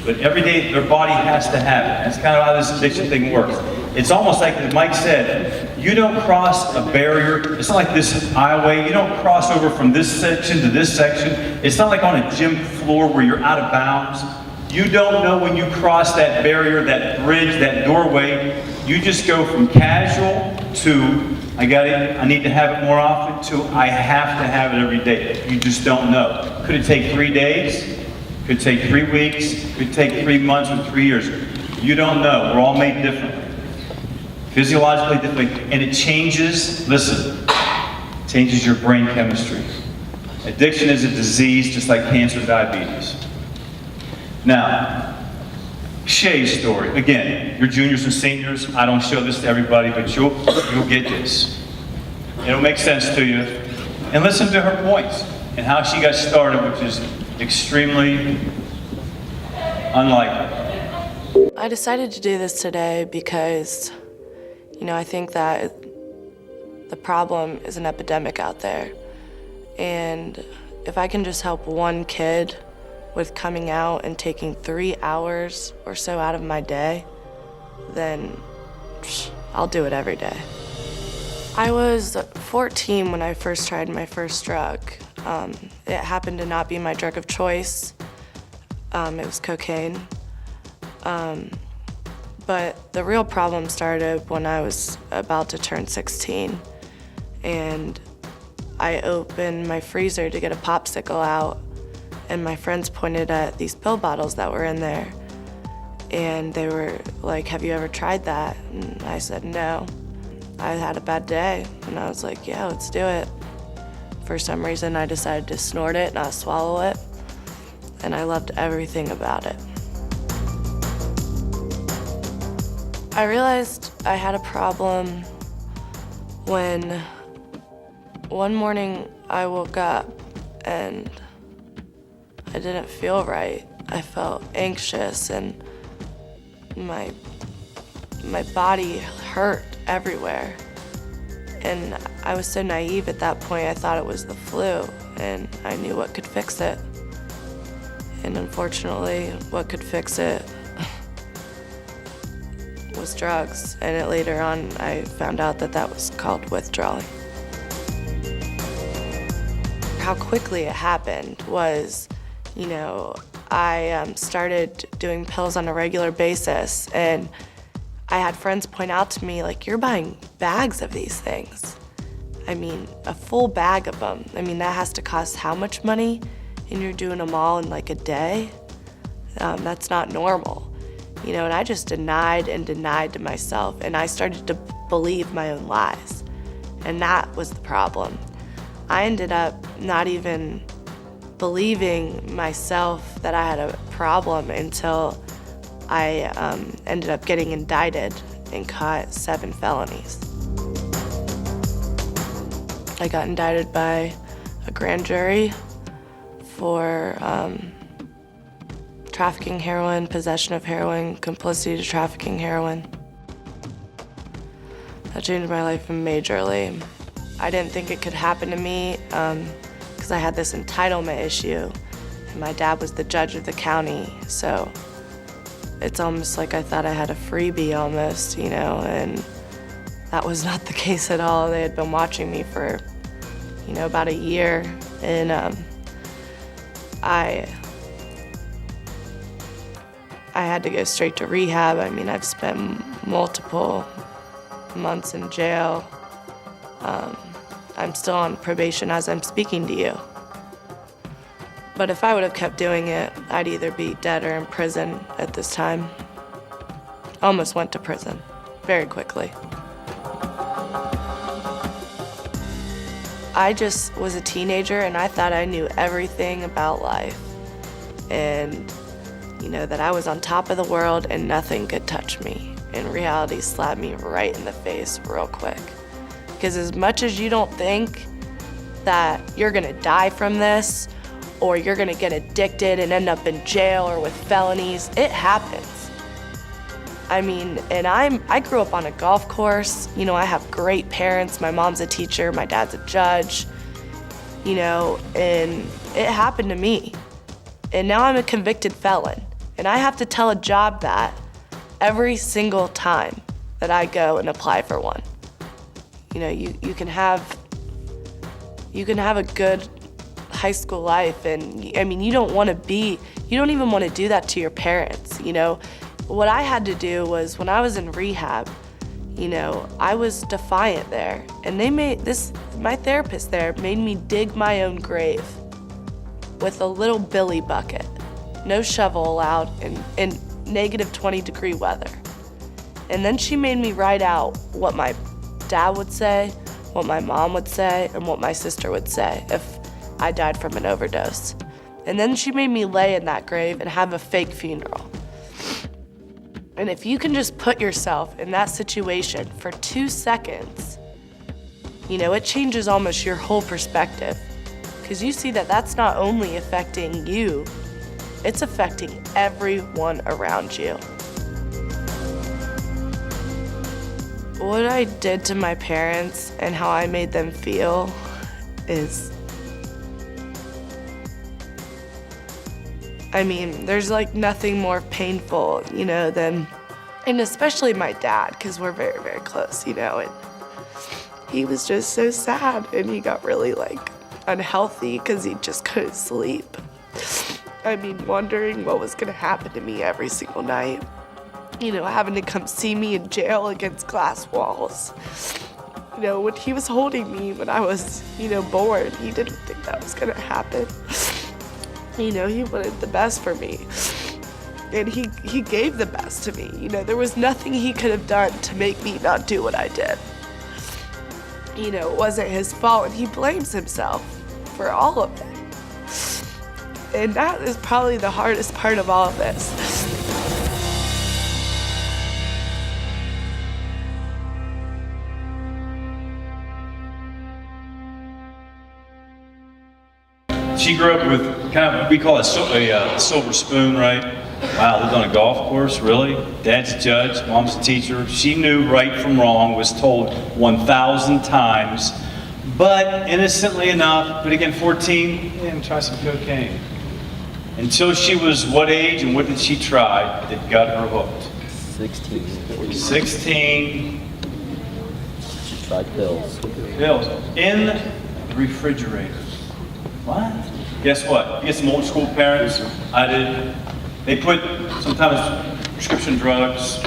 Speaker 8: But every day their body has to have it. That's kind of how this addiction thing works. It's almost like Mike said, you don't cross a barrier. It's not like this highway. You don't cross over from this section to this section. It's not like on a gym floor where you're out of bounds. You don't know when you cross that barrier, that bridge, that doorway. You just go from casual to, I got it, I need to have it more often, to I have to have it every day. You just don't know. Could it take 3 days? Could it take 3 weeks? Could it take 3 months or 3 years? You don't know. We're all made differently. Physiologically differently. And it changes, listen, changes your brain chemistry. Addiction is a disease just like cancer, diabetes. Now, Shea's story. Again, you're juniors and seniors. I don't show this to everybody, but you'll get this. It'll make sense to you. And listen to her points and how she got started, which is extremely unlikely.
Speaker 10: I decided to do this today because, I think that the problem is an epidemic out there. And if I can just help one kid with coming out and taking 3 hours or so out of my day, then I'll do it every day. I was 14 when I first tried my first drug. It happened to not be my drug of choice. It was cocaine. But the real problem started when I was about to turn 16. And I opened my freezer to get a popsicle out, and my friends pointed at these pill bottles that were in there. And they were like, have you ever tried that? And I said, no. I had a bad day, and I was like, yeah, let's do it. For some reason, I decided to snort it, not swallow it, and I loved everything about it. I realized I had a problem when one morning I woke up and I didn't feel right. I felt anxious and my body hurt everywhere. And I was so naive at that point, I thought it was the flu, and I knew what could fix it. And unfortunately, what could fix it was drugs. And later on, I found out that that was called withdrawal. How quickly it happened was, I started doing pills on a regular basis, and I had friends point out to me, like, you're buying bags of these things. I mean, a full bag of them. I mean, that has to cost how much money? And you're doing them all in like a day? That's not normal. And I just denied and denied to myself, and I started to believe my own lies. And that was the problem. I ended up not even believing myself that I had a problem until I ended up getting indicted and caught 7 felonies. I got indicted by a grand jury for trafficking heroin, possession of heroin, complicity to trafficking heroin. That changed my life majorly. I didn't think it could happen to me because I had this entitlement issue, and my dad was the judge of the county, so it's almost like I thought I had a freebie almost, and that was not the case at all. They had been watching me for, about a year, and I had to go straight to rehab. I mean, I've spent multiple months in jail. I'm still on probation as I'm speaking to you. But if I would have kept doing it, I'd either be dead or in prison at this time. Almost went to prison, very quickly. I just was a teenager and I thought I knew everything about life. And, that I was on top of the world and nothing could touch me. And reality slapped me right in the face real quick. Because as much as you don't think that you're gonna die from this, or you're gonna get addicted and end up in jail or with felonies, it happens. I mean, and I grew up on a golf course. I have great parents. My mom's a teacher, my dad's a judge, and it happened to me. And now I'm a convicted felon, and I have to tell a job that every single time that I go and apply for one. You can have a good high school life, and I mean, you don't even want to do that to your parents. What I had to do was, when I was in rehab, I was defiant there, and my therapist there made me dig my own grave with a little billy bucket, no shovel allowed, in negative 20-degree weather. And then she made me write out what my dad would say, what my mom would say, and what my sister would say if I died from an overdose. And then she made me lay in that grave and have a fake funeral. And if you can just put yourself in that situation for 2 seconds, it changes almost your whole perspective. Because you see that that's not only affecting you, it's affecting everyone around you. What I did to my parents and how I made them feel is, there's like nothing more painful, than, and especially my dad, because we're very, very close, and he was just so sad, and he got really unhealthy because he just couldn't sleep. Wondering what was gonna happen to me every single night. Having to come see me in jail against glass walls. When he was holding me when I was, born, he didn't think that was gonna happen. He wanted the best for me. And he gave the best to me. There was nothing he could have done to make me not do what I did. you know, it wasn't his fault, and he blames himself for all of it. And that is probably the hardest part of all of this.
Speaker 8: She grew up with kind of, we call it a silver spoon, right? Wow, lived on a golf course, really? Dad's a judge, mom's a teacher. She knew right from wrong, was told 1,000 times, but innocently enough, but again, 14, yeah, try some cocaine. Until she was what age and what did she try that got her hooked?
Speaker 11: 16.
Speaker 8: 16.
Speaker 11: She tried pills.
Speaker 8: Pills. In the refrigerator. What? Guess what? You get some old school parents. I did. They put sometimes prescription drugs,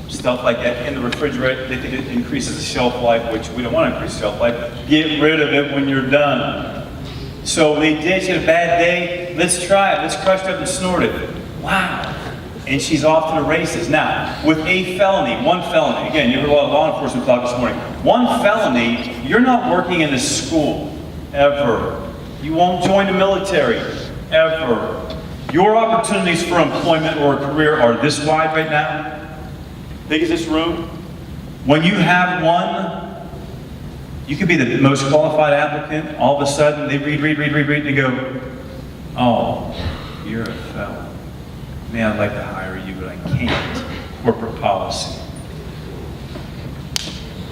Speaker 8: stuff like that in the refrigerator. They think it increases the shelf life, which we don't want to increase shelf life. Get rid of it when you're done. So they did. She had a bad day. Let's try it. Let's crush it up and snort it. Wow. And she's off to the races. Now, with a felony, one felony, again, you heard a lot of law enforcement talk this morning. One felony, you're not working in a school, ever. You won't join the military, ever. Your opportunities for employment or a career are this wide right now. Big as this room. When you have one, you could be the most qualified applicant. All of a sudden, they read, and they go, oh, you're a felon. Man, I'd like to hire you, but I can't. Corporate policy.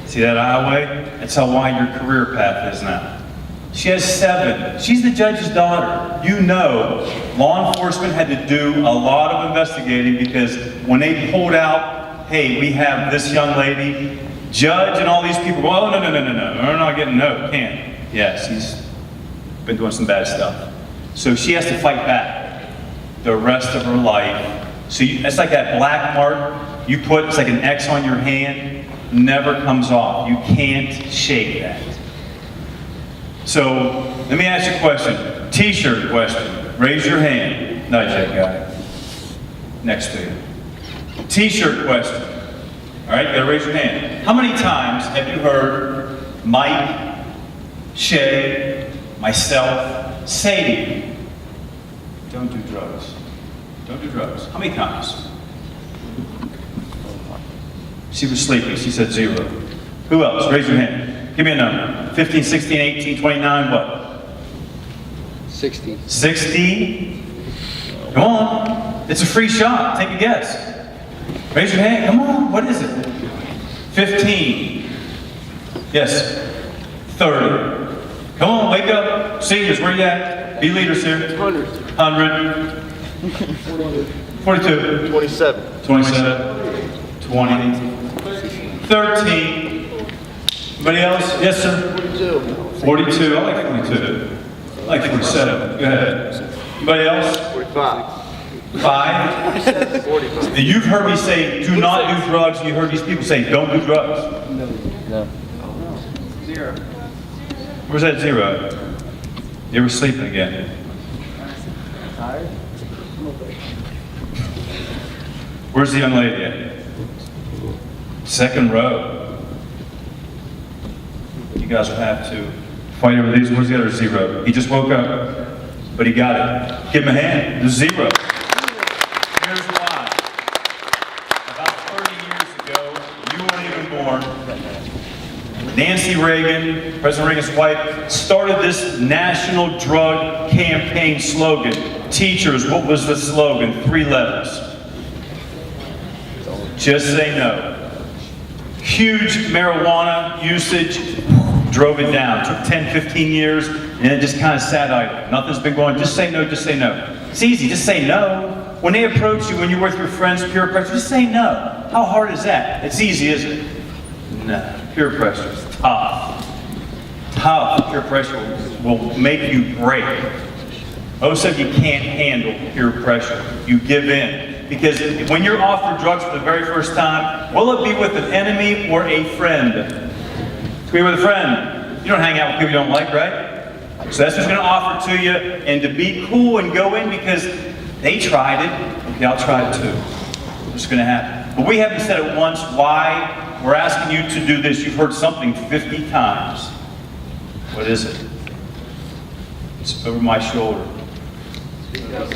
Speaker 8: See that aisleway? That's how wide your career path is now. She has 7. She's the judge's daughter. You know, law enforcement had to do a lot of investigating because when they pulled out, hey, we have this young lady, judge and all these people go, oh, no, we're not getting, no, can't. Yes, he's been doing some bad stuff. So she has to fight back the rest of her life. So it's like that black mark you put, it's like an X on your hand, never comes off. You can't shake that. So let me ask you a question. T-shirt question. Raise your hand. Nudge that guy next to you. T-shirt question. All right, you gotta raise your hand. How many times have you heard Mike, Shea, myself say to you, don't do drugs. Don't do drugs. How many times? She was sleeping. She said 0. Who else? Raise your hand. Give me a number. 15, 16, 18, 29, what?
Speaker 11: 60.
Speaker 8: 60? Come on. It's a free shot. Take a guess. Raise your hand. Come on. What is it? 15. Yes. 30. Come on. Wake up. Seniors, where you at? Be leaders here.
Speaker 6: 100.
Speaker 8: 100. 42.
Speaker 6: 27.
Speaker 8: 27. 20. 13. Anybody else? Yes, sir?
Speaker 6: 42.
Speaker 8: 42. I like 42. I like 47. Go ahead. Anybody else?
Speaker 6: 45.
Speaker 8: 5?
Speaker 6: 45.
Speaker 8: You've heard me say, do not do drugs. You heard these people say, don't do drugs.
Speaker 11: No.
Speaker 6: 0.
Speaker 8: Where's that 0? You ever sleeping again?
Speaker 6: Tired?
Speaker 8: Where's the young lady at? Second row. You guys will have to fight over these. Where's the other 0? He just woke up, but he got it. Give him a hand. The 0. Here's why. About 30 years ago, you weren't even born. Nancy Reagan, President Reagan's wife, started this national drug campaign slogan. Teachers, what was the slogan? 3 letters. Just say no. Huge marijuana usage, drove it down. Took 10, 15 years, and it just kind of sat idle. Nothing's been going, just say no, just say no. It's easy, just say no. When they approach you, when you're with your friends, peer pressure, just say no. How hard is that? It's easy, isn't it? No, peer pressure is tough. Tough. Peer pressure will make you break. Most of you can't handle peer pressure. You give in. Because when you're offered drugs for the very first time, will it be with an enemy or a friend? To be with a friend. You don't hang out with people you don't like, right? So that's what's going to offer to you. And to be cool and go in because they tried it. Okay, I'll try it too. It's going to happen. But we haven't said it once. Why?
Speaker 2: we're asking you to do this. You've heard something 50 times. What is it? It's over my shoulder.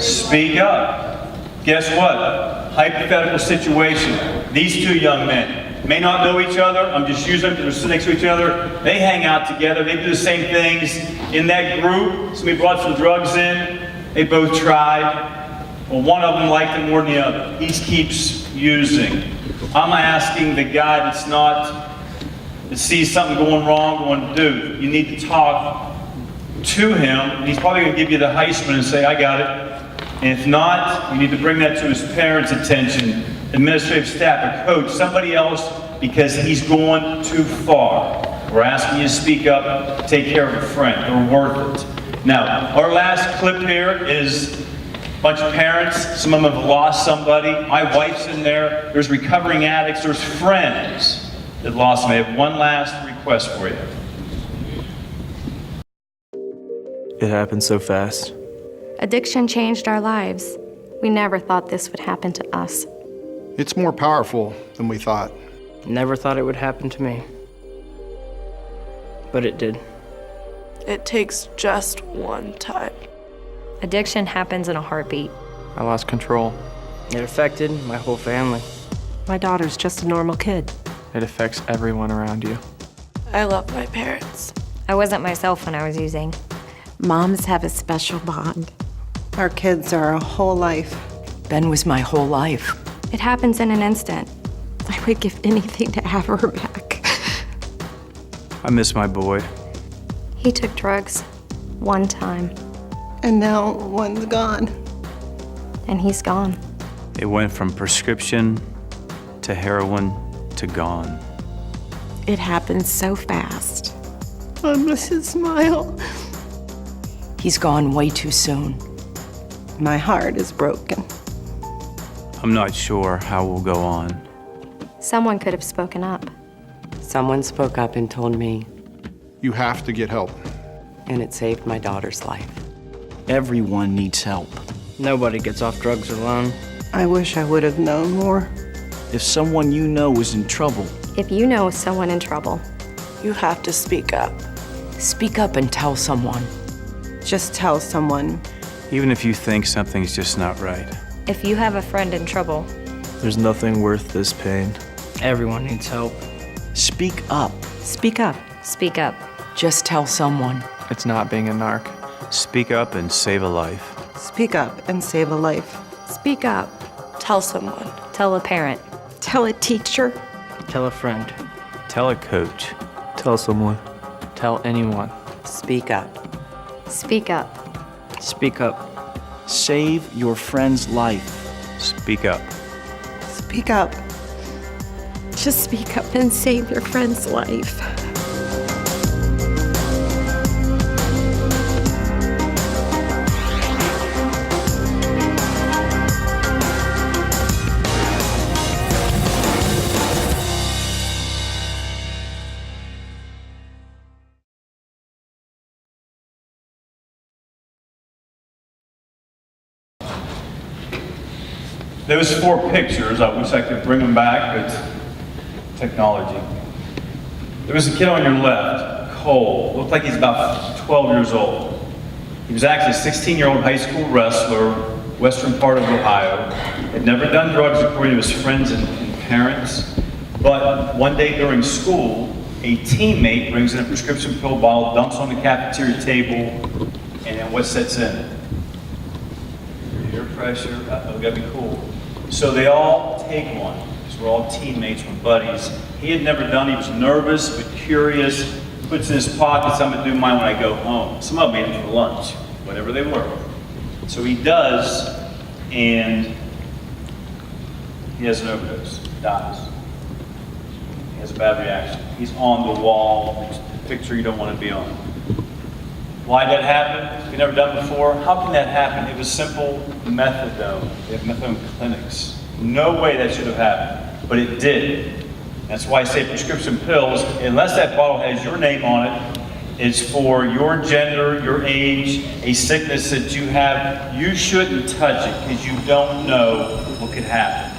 Speaker 2: Speak up. Guess what? Hypothetical situation. These two young men may not know each other. I'm just using them because they're sitting next to each other. They hang out together. They do the same things. In that group, somebody brought some drugs in. They both tried. Well, one of them liked it more than the other. He keeps using. I'm asking the guy that sees something going wrong, going, dude, you need to talk to him. He's probably going to give you the Heisman and say, I got it. And if not, you need to bring that to his parents' attention, administrative staff, a coach, somebody else, because he's going too far. We're asking you to speak up, take care of a friend. They're worth it. Now, our last clip here is a bunch of parents. Some of them have lost somebody. My wife's in there. There's recovering addicts. There's friends that lost them. I have one last request for you.
Speaker 12: It happened so fast.
Speaker 13: Addiction changed our lives. We never thought this would happen to us.
Speaker 14: It's more powerful than we thought.
Speaker 9: Never thought it would happen to me. But it did.
Speaker 10: It takes just one time.
Speaker 13: Addiction happens in a heartbeat.
Speaker 12: I lost control.
Speaker 9: It affected my whole family.
Speaker 15: My daughter's just a normal kid.
Speaker 12: It affects everyone around you.
Speaker 10: I love my parents.
Speaker 13: I wasn't myself when I was using.
Speaker 15: Moms have a special bond. Our kids are our whole life.
Speaker 16: Ben was my whole life.
Speaker 13: It happens in an instant.
Speaker 15: I would give anything to have her back.
Speaker 12: I miss my boy.
Speaker 13: He took drugs one time.
Speaker 15: And now one's gone.
Speaker 13: And he's gone.
Speaker 12: It went from prescription to heroin to gone.
Speaker 15: It happened so fast. I miss his smile.
Speaker 16: He's gone way too soon.
Speaker 15: My heart is broken.
Speaker 12: I'm not sure how we'll go on.
Speaker 13: Someone could have spoken up.
Speaker 16: Someone spoke up and told me,
Speaker 14: You have to get help.
Speaker 16: and it saved my daughter's life.
Speaker 11: Everyone needs help.
Speaker 9: Nobody gets off drugs alone.
Speaker 15: I wish I would have known more.
Speaker 11: If someone you know is in trouble,
Speaker 13: If you know someone in trouble,
Speaker 10: You have to speak up.
Speaker 16: Speak up and tell someone.
Speaker 15: Just tell someone.
Speaker 12: Even if you think something's just not right.
Speaker 13: if you have a friend in trouble,
Speaker 12: There's nothing worth this pain.
Speaker 9: Everyone needs help.
Speaker 11: speak up.
Speaker 15: Speak up.
Speaker 13: speak up.
Speaker 16: Just tell someone.
Speaker 12: It's not being a narc. Speak up and save a life.
Speaker 15: Speak up and save a life.
Speaker 13: Speak up.
Speaker 10: Tell someone.
Speaker 13: Tell a parent.
Speaker 15: Tell a teacher.
Speaker 9: Tell a friend.
Speaker 12: Tell a coach. Tell someone.
Speaker 9: Tell anyone.
Speaker 16: Speak up.
Speaker 13: Speak up.
Speaker 9: Speak up.
Speaker 11: Save your friend's life.
Speaker 12: Speak up.
Speaker 15: Speak up.
Speaker 13: Just speak up and save your friend's life.
Speaker 2: There was 4 pictures. I wish I could bring them back, but technology. There was a kid on your left, Cole. Looked like he's about 12 years old. He was actually a 16-year-old high school wrestler, western part of Ohio. Had never done drugs according to his friends and parents. But one day during school, a teammate brings in a prescription pill bottle, dumps on the cafeteria table, and then what sets in? Peer pressure. Uh-oh, gotta be cool. So they all take one, because we're all teammates, we're buddies. He had never done, he was nervous but curious, puts in his pockets, I'm gonna do mine when I go home. Some of them ate for lunch, whatever they were. So he does, and he has an overdose, dies. He has a bad reaction. He's on the wall, a picture you don't want to be on. Why did that happen? We've never done it before. How can that happen? It was simple methadone. They have methadone clinics. No way that should have happened, but it did. That's why I say prescription pills, unless that bottle has your name on it, it's for your gender, your age, a sickness that you have. You shouldn't touch it because you don't know what could happen.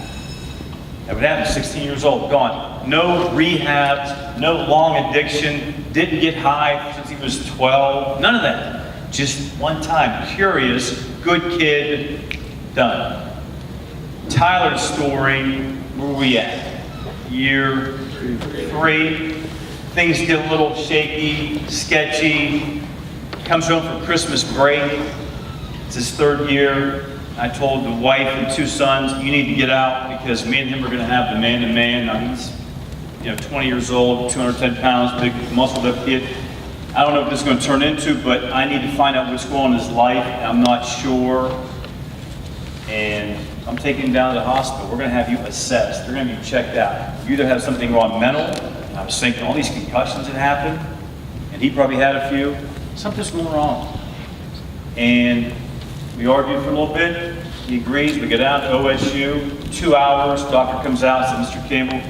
Speaker 2: That would happen, 16 years old, gone. No rehabs, no long addiction, didn't get high since he was 12, none of that. Just one time, curious, good kid, done. Tyler's story, where were we at? Year 3. Things get a little shaky, sketchy. Comes home for Christmas break. It's his 3rd year. I told the wife and 2 sons, you need to get out because me and him are going to have the man-to-man. Now he's 20 years old, 210 pounds, big muscled-up kid. I don't know what this is going to turn into, but I need to find out what's going on in his life. I'm not sure. And I'm taking him down to the hospital. We're going to have you assessed. They're going to be checked out. You either have something wrong mental. I was thinking all these concussions that happened, and he probably had a few. Something's going wrong. And we argued for a little bit. He agrees. We get out to OSU. 2 hours. Doctor comes out and says, Mr. Campbell,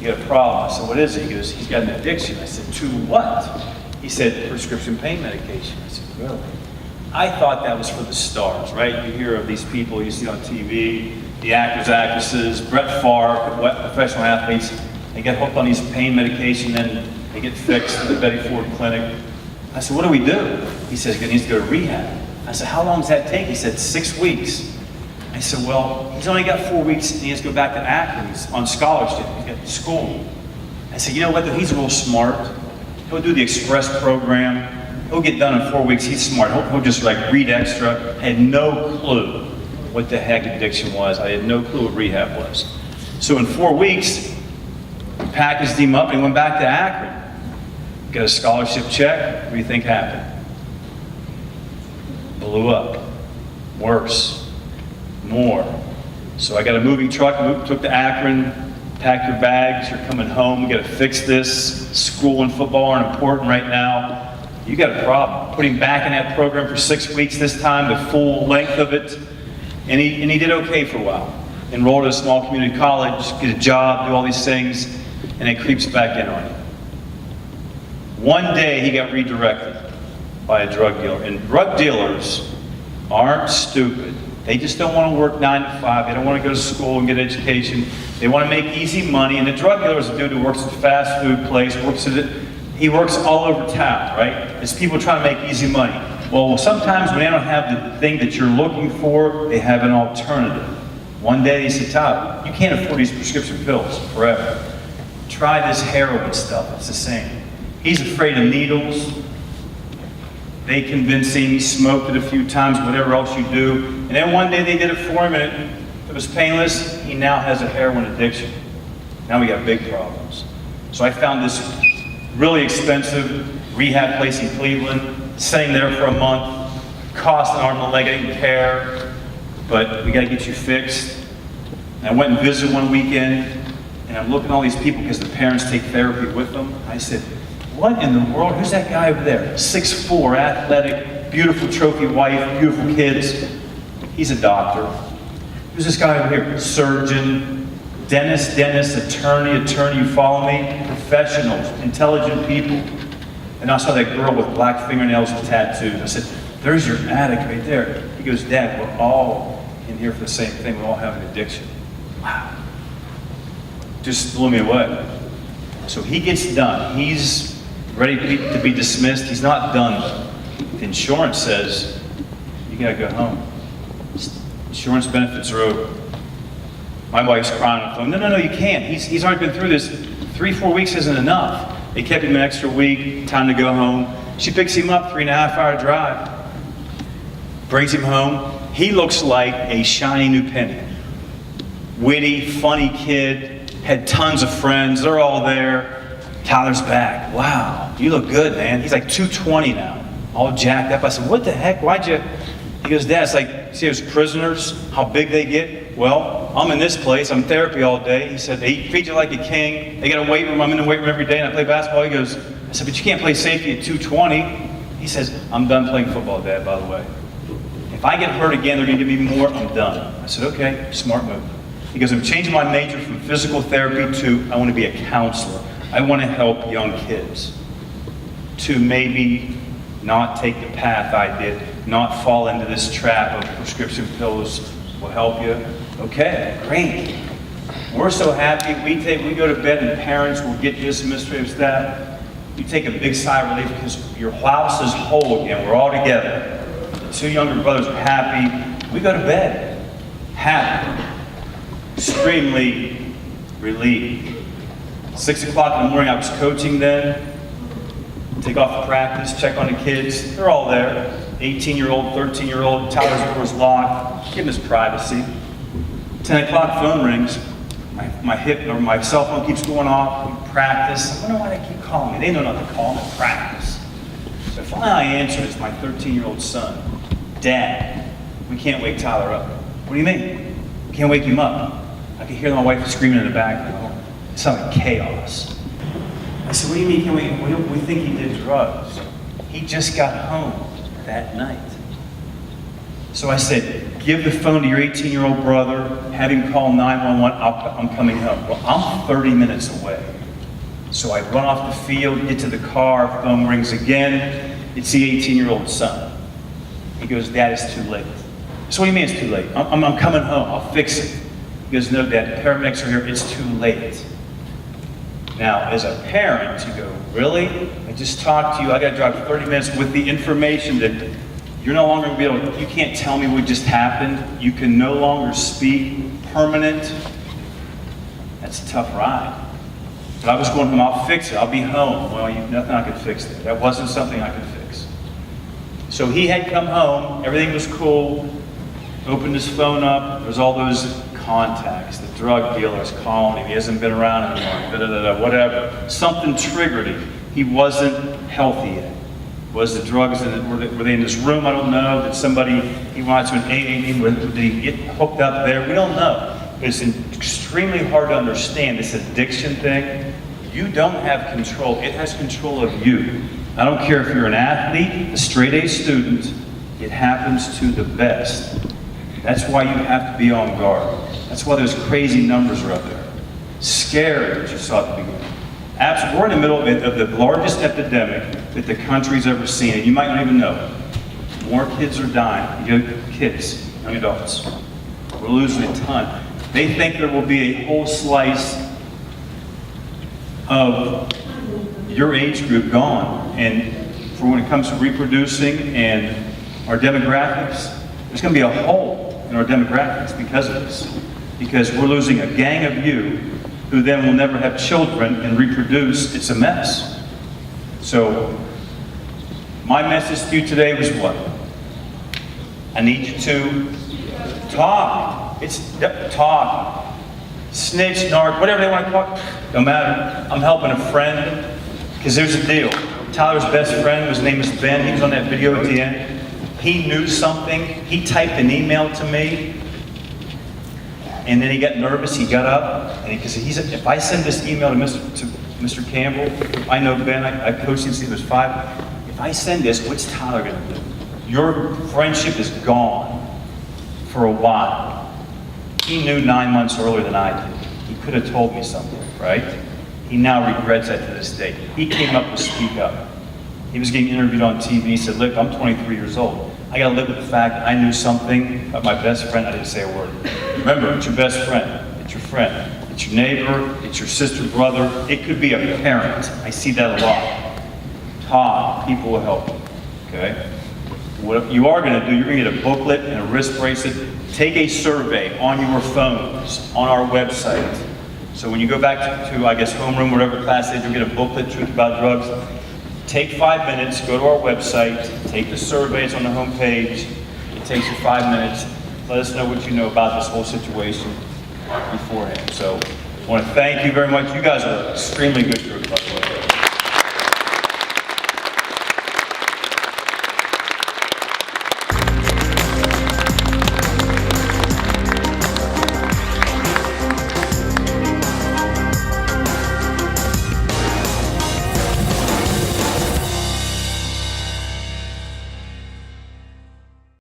Speaker 2: you got a problem. I said, what is it? He goes, he's got an addiction. I said, to what? He said, prescription pain medication. I said, really? I thought that was for the stars, right? You hear of these people you see on TV, the actors, actresses, Brett Favre, professional athletes. They get hooked on these pain medication, then they get fixed at the Betty Ford Clinic. I said, what do we do? He says, he needs to go to rehab. I said, how long does that take? He said, 6 weeks. I said, well, he's only got 4 weeks and he has to go back to Akron. He's on scholarship. He's got school. I said, you know what, though? He's real smart. He'll do the express program. He'll get done in 4 weeks. He's smart. He'll just read extra. I had no clue what the heck addiction was. I had no clue what rehab was. So in 4 weeks, we packaged him up and he went back to Akron. Got a scholarship check. What do you think happened? Blew up. Worse. More. So I got a moving truck, took to Akron, pack your bags, you're coming home, we got to fix this. School and football aren't important right now. You got a problem. Put him back in that program for 6 weeks this time, the full length of it. And he did okay for a while. Enrolled at a small community college, get a job, do all these things, and it creeps back in on you. One day he got redirected by a drug dealer. And drug dealers aren't stupid. They just don't want to work 9 to 5. They don't want to go to school and get education. They want to make easy money. And the drug dealer is a dude who works at a fast food place, he works all over town, right? It's people trying to make easy money. Well, sometimes when they don't have the thing that you're looking for, they have an alternative. One day they said, Todd, you can't afford these prescription pills forever. Try this heroin stuff. It's the same. He's afraid of needles. They convinced him, he smoked it a few times, whatever else you do. And then one day they did it for him and it was painless. He now has a heroin addiction. Now we got big problems. So I found this really expensive rehab place in Cleveland, staying there for a month, cost an arm and a leg, I didn't care, but we got to get you fixed. And I went and visited one weekend, and I'm looking at all these people because the parents take therapy with them. I said, what in the world? Who's that guy over there? 6'4", athletic, beautiful trophy wife, beautiful kids. He's a doctor. Who's this guy over here? Surgeon, dentist, attorney, you follow me? Professionals, intelligent people. And I saw that girl with black fingernails and tattoos. I said, there's your addict right there. He goes, Dad, we're all in here for the same thing. We all have an addiction. Wow. Just blew me away. So he gets done. He's ready to be dismissed. He's not done though. The insurance says, you gotta go home. Insurance benefits are over. My wife's crying on the phone. No, you can't. He's already been through this. 3-4 weeks isn't enough. They kept him an extra week, time to go home. She picks him up, 3.5-hour drive. Brings him home. He looks like a shiny new penny. Witty, funny kid, had tons of friends, they're all there. Tyler's back. Wow, you look good, man. He's like 220 now, all jacked up. I said, what the heck, why'd you? He goes, Dad, it's like, see those prisoners, how big they get? Well, I'm in this place, I'm in therapy all day. He said, they treat you like a king. They got a weight room, I'm in the weight room every day and I play basketball. He goes, I said, but you can't play safety at 220. He says, I'm done playing football, Dad, by the way. If I get hurt again, they're gonna give me more, I'm done. I said, okay, smart move. He goes, I'm changing my major from physical therapy to I want to be a counselor. I want to help young kids to maybe not take the path I did, not fall into this trap of prescription pills will help you. Okay, great.
Speaker 8: We're so happy. We go to bed and parents will get this administrative staff. You take a big sigh of relief because your house is whole again. We're all together. The two younger brothers are happy. We go to bed happy, extremely relieved. 6 o'clock in the morning, I was coaching then. Take off the practice, check on the kids. They're all there. 18-year-old, 13-year-old, Tyler's door's locked. Give him his privacy. 10 o'clock, phone rings. My cell phone keeps going off. We practice. I wonder why they keep calling me. They know not to call me. Practice. So finally I answered. It's my 13-year-old son. Dad, we can't wake Tyler up. What do you mean? We can't wake him up. I could hear my wife screaming in the background. It sounded like chaos. I said, what do you mean? We think he did drugs. He just got home that night. So I said, give the phone to your 18-year-old brother, have him call 911, I'm coming home. Well, I'm 30 minutes away. So I run off the field, get to the car, phone rings again. It's the 18-year-old son. He goes, Dad, it's too late. So what do you mean it's too late? I'm coming home, I'll fix it. He goes, no, Dad, the paramedics are here, it's too late. Now, as a parent, you go, really? I just talked to you, I gotta drive 30 minutes with the information that you're no longer gonna be able to, you can't tell me what just happened. You can no longer speak permanent. That's a tough ride. But I was going home, I'll fix it, I'll be home. Well, nothing I could fix there. That wasn't something I could fix. So he had come home, everything was cool, opened his phone up, there was all those contacts, the drug dealers calling him, he hasn't been around anymore, whatever. Something triggered him. He wasn't healthy yet. Was the drugs, were they in this room? I don't know. Did somebody, he went to an AA meeting, did he get hooked up there? We don't know. It's extremely hard to understand this addiction thing. You don't have control. It has control of you. I don't care if you're an athlete, a straight A student, it happens to the best. That's why you have to be on guard. That's why those crazy numbers are up there. Scary what you saw at the beginning. Absolutely, we're in the middle of the largest epidemic that the country's ever seen, and you might not even know. More kids are dying, kids, young adults. We're losing a ton. They think there will be a whole slice of your age group gone, and for when it comes to reproducing and our demographics, there's going to be a hole in our demographics because of this. Because we're losing a gang of you who then will never have children and reproduce. It's a mess. So my message to you today was what? I need you to talk. Talk. Snitch, narc, whatever they want to call it. Don't matter. I'm helping a friend. Because there's a deal. Tyler's best friend, his name is Ben. He was on that video at the end. He knew something. He typed an email to me. And then he got nervous, he got up, and because he said, if I send this email to Mr. Campbell, I know Ben, I coached him since he was 5. If I send this, what's Tyler gonna do? Your friendship is gone for a while. He knew 9 months earlier than I did. He could have told me something, right? He now regrets that to this day. He came up with Speak Up. He was getting interviewed on TV, he said, look, I'm 23 years old. I gotta live with the fact that I knew something about my best friend, I didn't say a word. Remember, it's your best friend, it's your friend, it's your neighbor, it's your sister, brother, it could be a parent. I see that a lot. Talk, people will help you, okay? What you are gonna do, you're gonna get a booklet and a wrist bracelet. Take a survey on your phones, on our website. So when you go back to I guess, homeroom, whatever class they do, get a booklet, Truth About Drugs. Take 5 minutes, go to our website, take the surveys on the homepage. It takes you 5 minutes. Let us know what you know about this whole situation beforehand. So I want to thank you very much. You guys are an extremely good group.